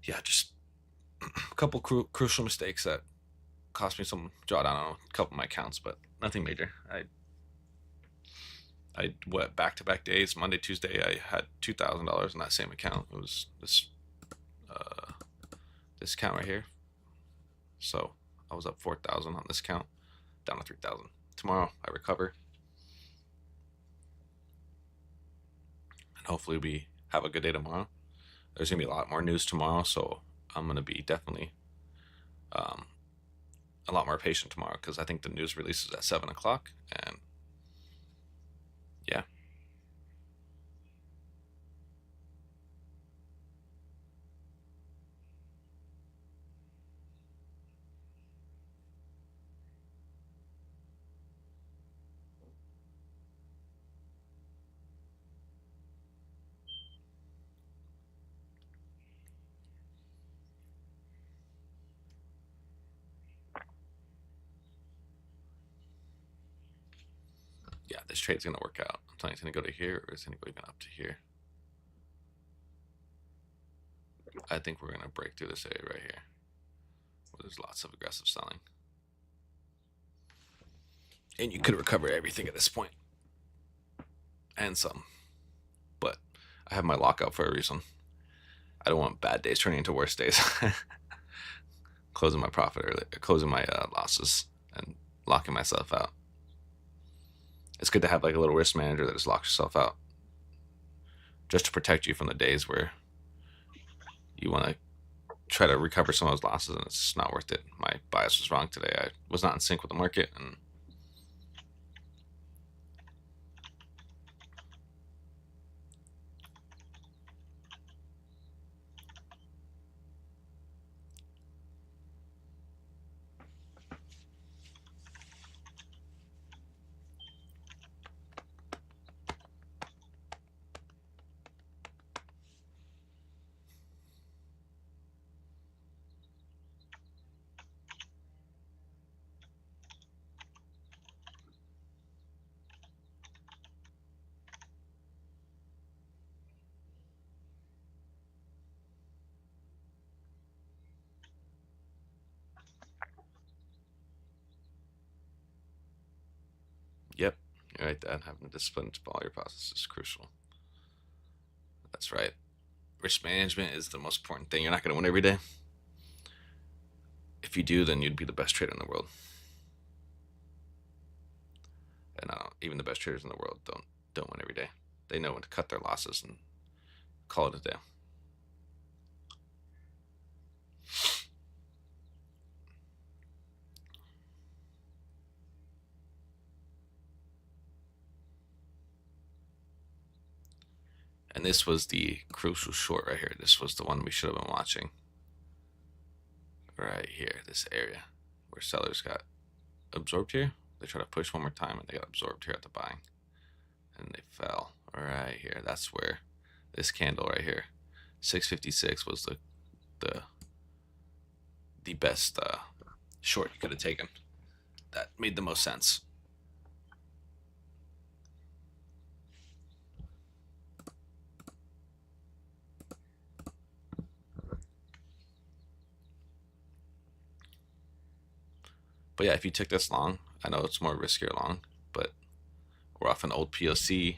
Yeah, just a couple crucial mistakes that cost me some drawdown on a couple of my accounts, but nothing major. I went back-to-back days, Monday, Tuesday. I had $2,000 in that same account. It was this account right here. So I was up 4,000 on this account, down to 3,000. Tomorrow I recover, and hopefully we have a good day tomorrow. There's gonna be a lot more news tomorrow, so I'm gonna be definitely a lot more patient tomorrow because I think the news releases at 7 o'clock, and yeah. Yeah, this trade's gonna work out. I'm telling you, it's gonna go to here, or it's gonna go even up to here. I think we're gonna break through this area right here, where there's lots of aggressive selling, and you could recover everything at this point, and some. But I have my lockout for a reason. I don't want bad days turning into worse days. Closing my profit early, closing my losses, and locking myself out. It's good to have like a little risk manager that just locks yourself out, just to protect you from the days where you want to try to recover some of those losses and it's just not worth it. My bias was wrong today. I was not in sync with the market, and yep, you're right, Dad. Having a discipline to follow your process is crucial. That's right. Risk management is the most important thing. You're not going to win every day. If you do, then you'd be the best trader in the world. And even the best traders in the world don't win every day. They know when to cut their losses and call it a day. And this was the crucial short right here. This was the one we should have been watching. Right here, this area where sellers got absorbed here. They tried to push one more time and they got absorbed here at the buying. And they fell right here. That's where this candle right here, 656, was the best short you could have taken. That made the most sense. But yeah, if you took this long, I know it's more riskier long, but we're off an old POC,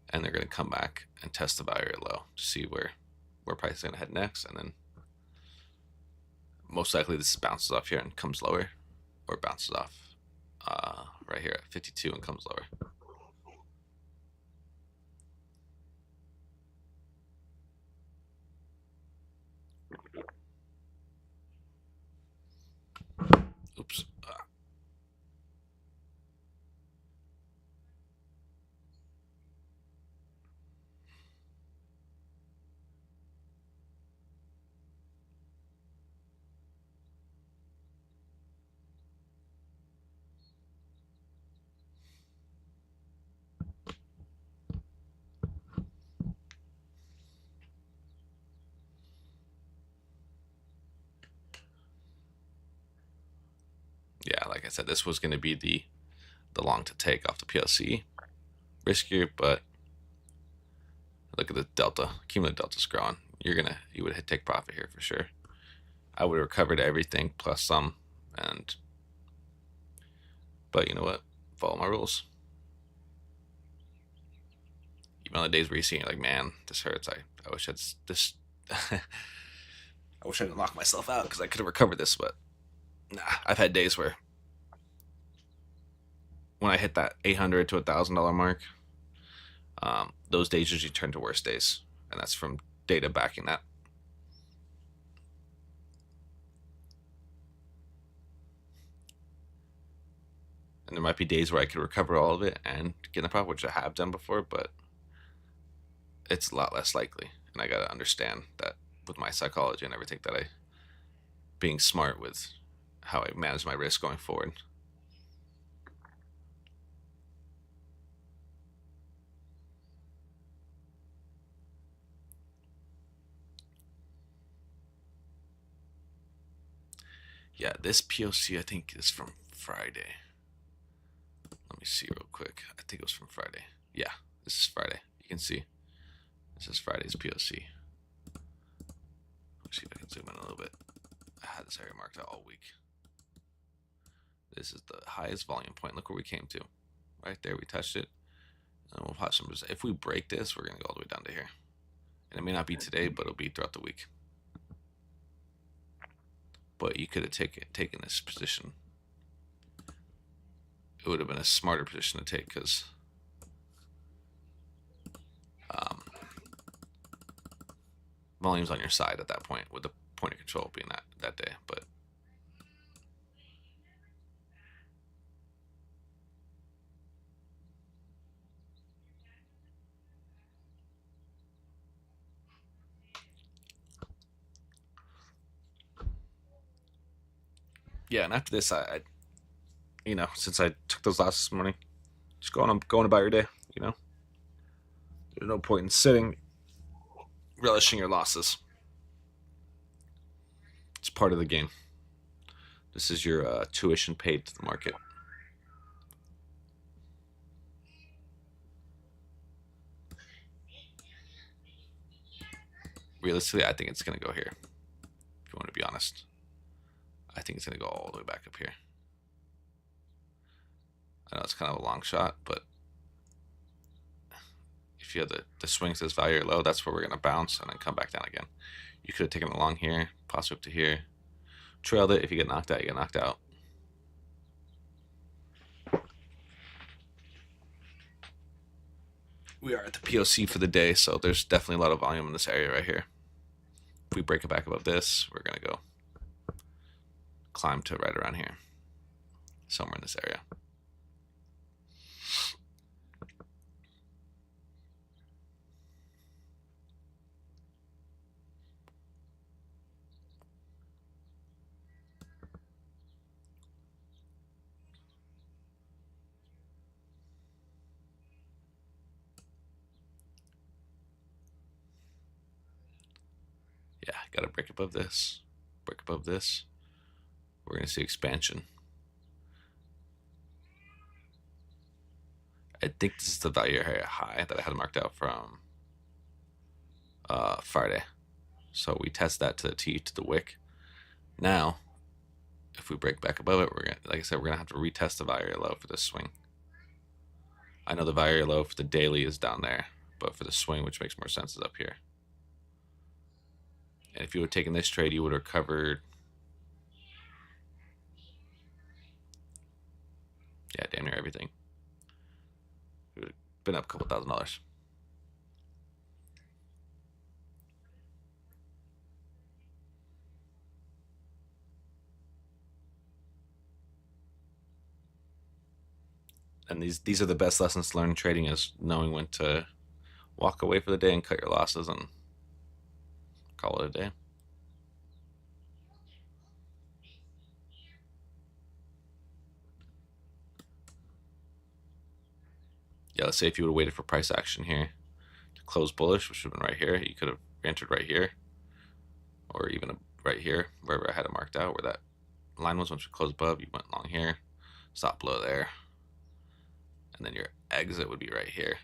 and they're going to come back and test the value low to see where price is going to head next, and then most likely this bounces off here and comes lower, or bounces off right here at 52 and comes lower. Oops. Yeah, like I said, this was going to be the long to take off the PLC. Riskier, but look at the delta. Cumulative delta's growing. You would hit take profit here for sure. I would have recovered everything plus some, but you know what? Follow my rules. Even on the days where you see it, like, man, this hurts. I wish I'd this. I wish I didn't lock myself out because I could have recovered this, but nah. I've had days where when I hit that $800 to $1,000 mark, those days usually turn to worse days, and that's from data backing that. And there might be days where I could recover all of it and get in the profit, which I have done before, but it's a lot less likely. And I gotta understand that with my psychology and everything, that being smart with how I manage my risk going forward. Yeah, this POC I think is from Friday. Let me see real quick. I think it was from Friday. Yeah, this is Friday. You can see this is Friday's POC. Let's see if I can zoom in a little bit. I had this area marked out all week. This is the highest volume point. Look where we came to. Right there, we touched it. And we'll watch some. If we break this, we're gonna go all the way down to here. And it may not be today, but it'll be throughout the week. But you could have taken this position. It would have been a smarter position to take because volume's on your side at that point, with the point of control being that day. But yeah, and after this, I since I took those losses this morning, just going about your day. There's no point in sitting, relishing your losses. It's part of the game. This is your tuition paid to the market. Realistically, I think it's going to go here. If you want to be honest, I think it's going to go all the way back up here. I know it's kind of a long shot, but if you have the swings this value low, that's where we're going to bounce and then come back down again. You could have taken it along here, possibly up to here, trailed it. If you get knocked out, you get knocked out. We are at the POC for the day, so there's definitely a lot of volume in this area right here. If we break it back above this, we're going to go climb to right around here, somewhere in this area. Yeah, gotta break above this, break above this. We're gonna see expansion. I think this is the value area high that I had marked out from Friday. So we test that to the T to the wick. Now, if we break back above it, we're gonna, like I said, we're gonna have to retest the value area low for this swing. I know the value area low for the daily is down there, but for the swing, which makes more sense, is up here. And if you would have taken this trade, you would have recovered Yeah, damn near everything. It would have been up a couple $1,000. And these are the best lessons to learn in trading, is knowing when to walk away for the day and cut your losses and call it a day. Yeah, let's say if you would have waited for price action here to close bullish, which would have been right here, you could have entered right here, or even right here, wherever I had it marked out, where that line was. Once we closed above, you went long here, stop below there, and then your exit would be right here,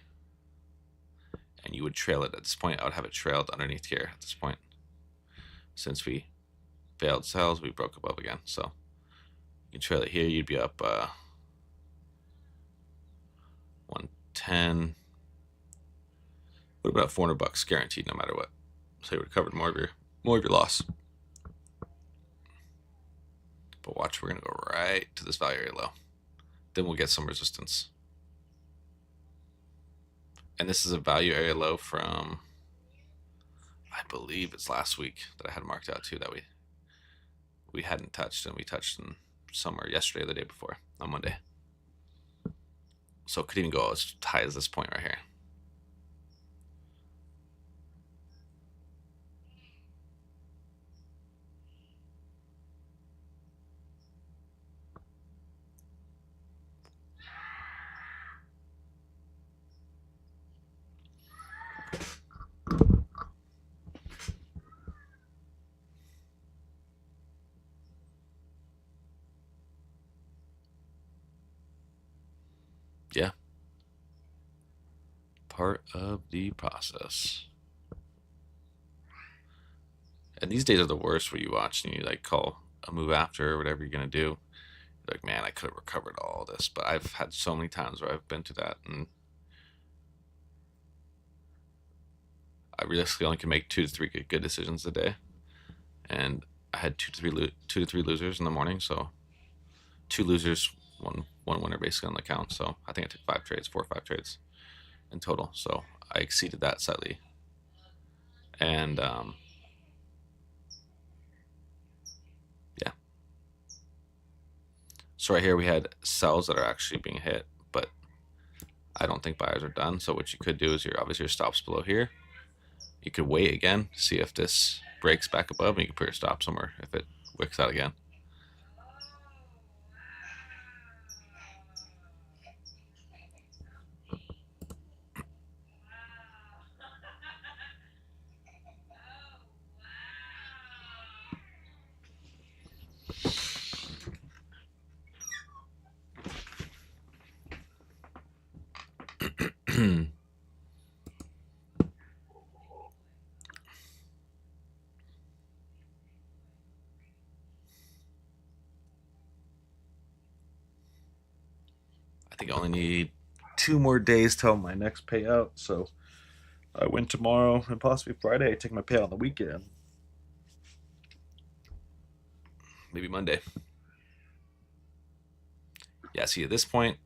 and you would trail it at this point. I would have it trailed underneath here at this point. Since we failed sells, we broke above again, so you can trail it here. You'd be up 110. What about $400 guaranteed, no matter what? So you recovered more of your loss. But watch, we're gonna go right to this value area low. Then we'll get some resistance. And this is a value area low from, I believe it's last week that I had marked out too, that we hadn't touched, and we touched in somewhere yesterday or the day before on Monday. So it could even go as high as this point right here. Yeah. Part of the process. And these days are the worst, where you watch and you like call a move after or whatever you're gonna do. You're like, man, I could have recovered all this. But I've had so many times where I've been to that, and I realistically only can make 2 to 3 good decisions a day. And I had 2 to 3 losers in the morning, so 2 losers, one winner basically on the count. So I think I took 5 trades, 4 or 5 trades in total. So I exceeded that slightly. And yeah. So right here we had sells that are actually being hit, but I don't think buyers are done. So what you could do is, obviously your stops below here. You could wait again, see if this breaks back above, and you can put your stop somewhere if it wicks out again. I think I only need 2 more days till my next payout, so I win tomorrow and possibly Friday. I take my payout on the weekend. Maybe Monday. Yeah, see, at this point,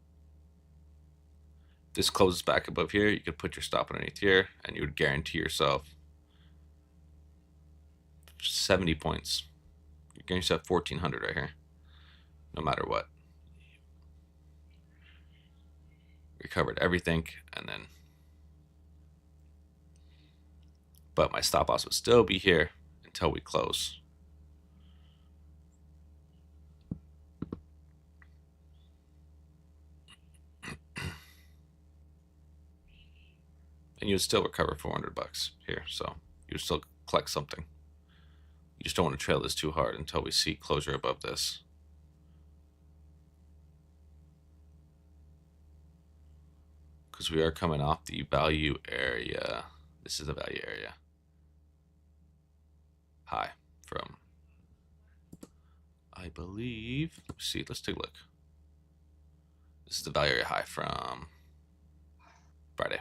this closes back above here, you could put your stop underneath here, and you would guarantee yourself 70 points. You guarantee yourself 1,400 right here, no matter what. Recovered everything, and then, but my stop loss would still be here until we close. And you would still recover $400 here, so you would still collect something. You just don't want to trail this too hard until we see closure above this. Because we are coming off the value area. This is the value area high from, I believe, let's take a look. This is the value area high from Friday,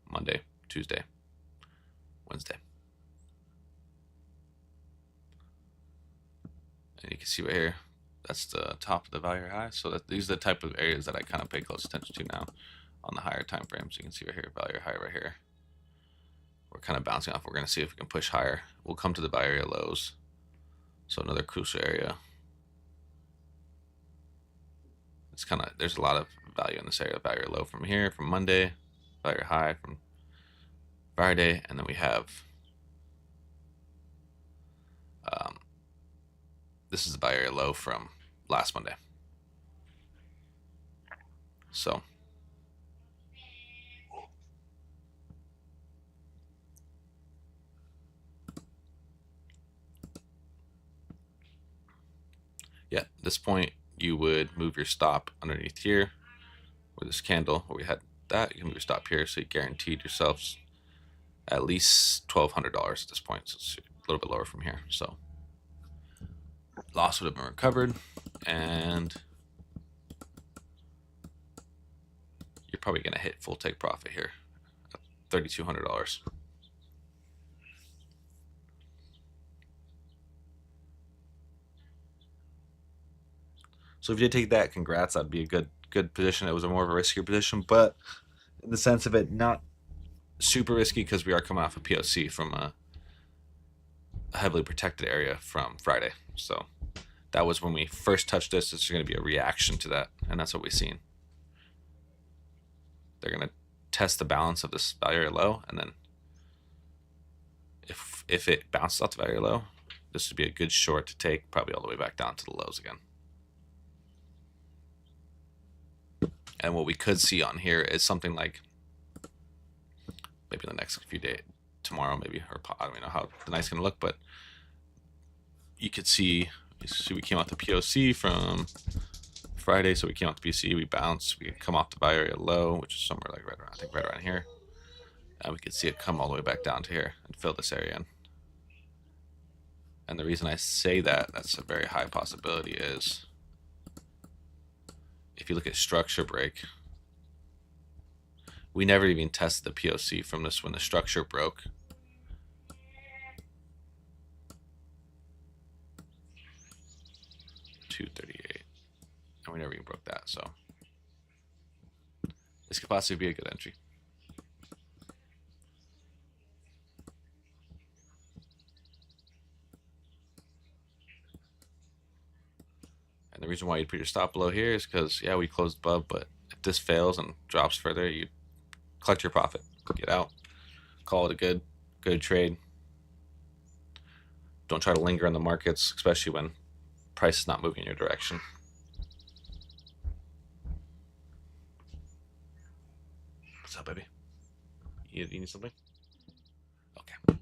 Monday, Tuesday, Wednesday. And you can see right here, That's the top of the value high. So that these are the type of areas that I kind of pay close attention to now on the higher time frames. You can see right here, value high right here. We're kind of bouncing off. We're going to see if we can push higher. We'll come to the buy area lows. So another crucial area. It's kind of, there's a lot of value in this area. Value low from here, from Monday, value high from Friday, and then we have this is the buy area low from last Monday. So yeah, at this point you would move your stop underneath here where this candle where we had that. You can move your stop here, so you guaranteed yourselves at least $1,200 at this point. So it's a little bit lower from here. So loss would have been recovered, and you're probably going to hit full take profit here at $3,200. So if you did take that, congrats. That'd be a good position. It was a more of a riskier position, but in the sense of it not super risky because we are coming off a POC from a heavily protected area from Friday. So that was when we first touched this. It's going to be a reaction to that, and that's what we've seen. They're going to test the balance of this value area low, and then if it bounces off the value area low, this would be a good short to take, probably all the way back down to the lows again. And what we could see on here is something like maybe in the next few days, tomorrow maybe, or I don't know how the night's going to look, but you could see we came off the POC from Friday, so we came off the POC, we bounced, we could come off the buy area low, which is somewhere like right around, I think right around here, and we could see it come all the way back down to here and fill this area in. And the reason I say that, that's a very high possibility, is if you look at structure break, we never even tested the POC from this when the structure broke. $238, and we never even broke that. So this could possibly be a good entry. And the reason why you'd put your stop below here is because, yeah, we closed above, but if this fails and drops further, you collect your profit, get out, call it a good trade. Don't try to linger in the markets, especially when price is not moving in your direction. What's up, baby? You need something? Okay.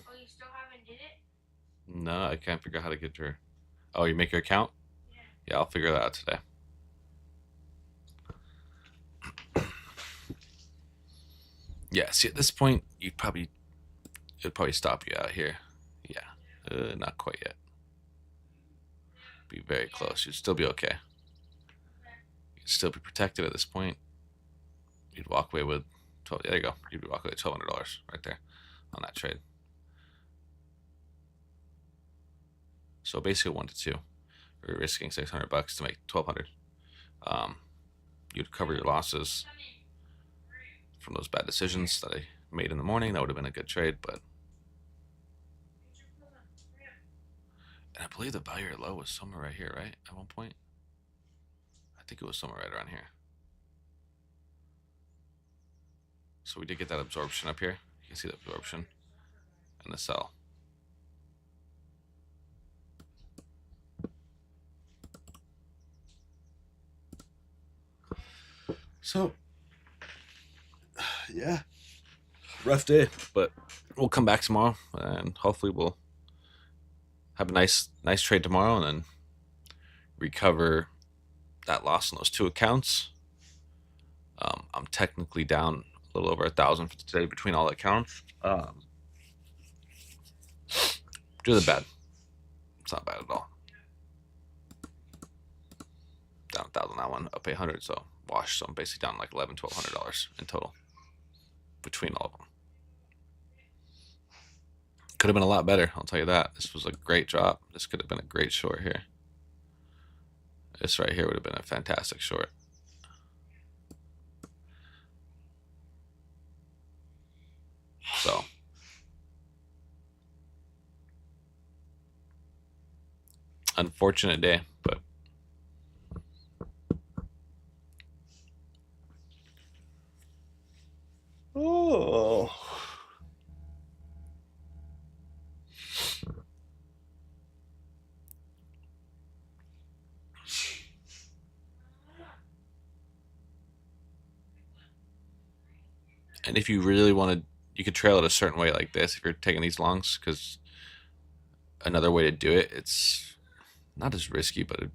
Oh, you still haven't did it? No, I can't figure out how to get your. Oh, you make your account? Yeah, I'll figure that out today. Yeah, see, at this point, it'd probably stop you out here. Yeah, not quite yet. Be very close. You'd still be okay. You'd still be protected at this point. You'd walk away with 12. There you go. You'd walk away with $1,200 right there on that trade. So basically 1 to 2. You're risking $600 to make $1,200. You'd cover your losses from those bad decisions that I made in the morning. That would have been a good trade, but and I believe the value low was somewhere right here, right? At one point, I think it was somewhere right around here. So we did get that absorption up here. You can see the absorption and the sell. So, yeah, rough day, but we'll come back tomorrow and hopefully we'll have a nice trade tomorrow and then recover that loss in those two accounts. I'm technically down a little over 1,000 for today between all accounts. Really bad. It's not bad at all. Down 1,000 that one, up 800, so wash. So I'm basically down like $1,100-$1,200 in total between all of them. Could have been a lot better, I'll tell you that. This was a great drop. This could have been a great short here. This right here would have been a fantastic short. So unfortunate day, but oh. And if you really wanted, you could trail it a certain way like this if you're taking these longs, because another way to do it, it's not as risky, but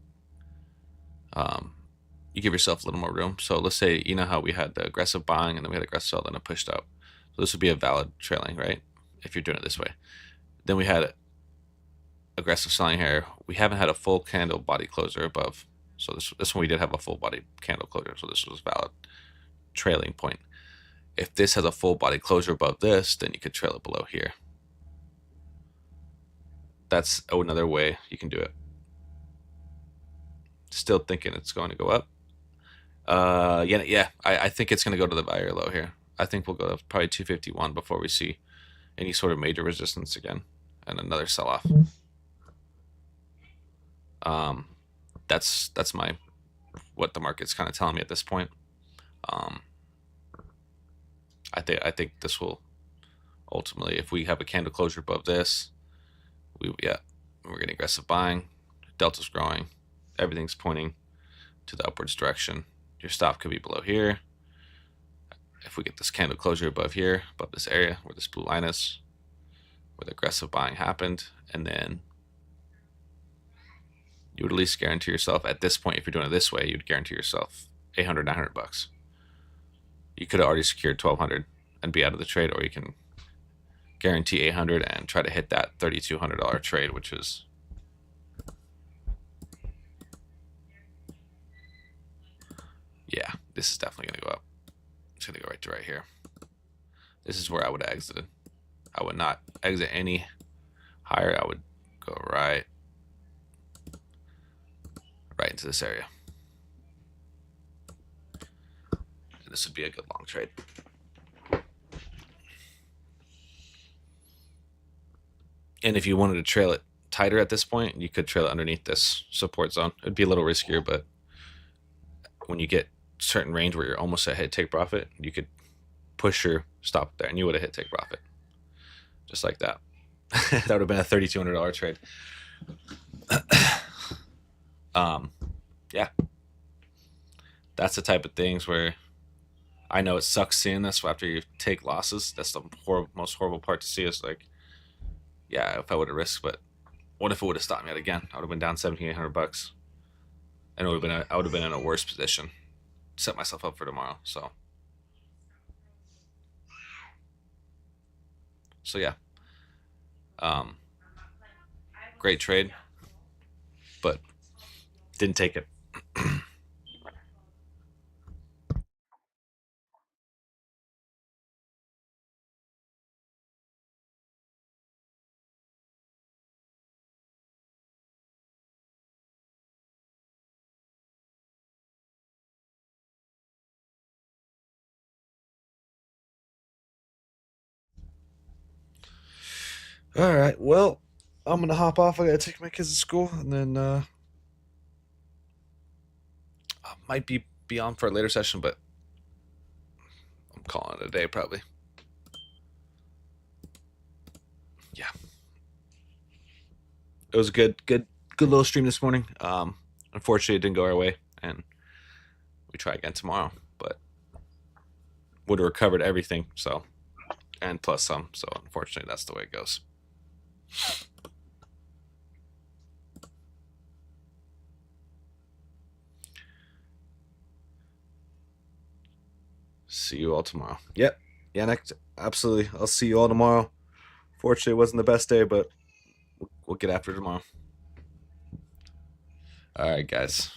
you give yourself a little more room. So let's say, you know how we had the aggressive buying and then we had aggressive sell, then it pushed out. So this would be a valid trailing, right? If you're doing it this way. Then we had aggressive selling here. We haven't had a full candle body closer above. So this one we did have a full body candle closure. So this was valid trailing point. If this has a full body closure above this, then you could trail it below here. That's another way you can do it. Still thinking it's going to go up. Yeah. I think it's going to go to the buyer low here. I think we'll go to probably 251 before we see any sort of major resistance again and another sell-off. That's what the market's kind of telling me at this point. I think this will ultimately, if we have a candle closure above this, we're getting aggressive buying. Delta's growing. Everything's pointing to the upwards direction. Your stop could be below here. If we get this candle closure above here, above this area where this blue line is, where the aggressive buying happened, and then you would at least guarantee yourself at this point, if you're doing it this way, you'd guarantee yourself 800, 900 bucks. You could have already secured 1,200 and be out of the trade, or you can guarantee 800 and try to hit that $3,200 trade, which is yeah, this is definitely going to go up. It's going to go right to right here. This is where I would have exited. I would not exit any higher. I would go right into this area. And this would be a good long trade. And if you wanted to trail it tighter at this point, you could trail it underneath this support zone. It'd be a little riskier, but when you get certain range where you're almost at hit take profit, you could push your stop there and you would have hit take profit. Just like that. That would have been a $3,200 trade. Yeah. That's the type of things where I know it sucks seeing this after you take losses. That's the most horrible part to see is like, yeah, if I would have risked, but what if it would have stopped me out again? I would have been down $1,700, and I would have been in a worse position. Set myself up for tomorrow. So yeah. Great trade, but didn't take it. All right. Well, I'm gonna hop off. I gotta take my kids to school, and then I might be on for a later session, but I'm calling it a day probably. Yeah, it was a good little stream this morning. Unfortunately, it didn't go our way, and we try again tomorrow. But would have recovered everything, so and plus some. So unfortunately, that's the way it goes. See you all tomorrow. Yep. Yeah, next. Absolutely. I'll see you all tomorrow. Fortunately, it wasn't the best day, but we'll get after it tomorrow. All right, guys.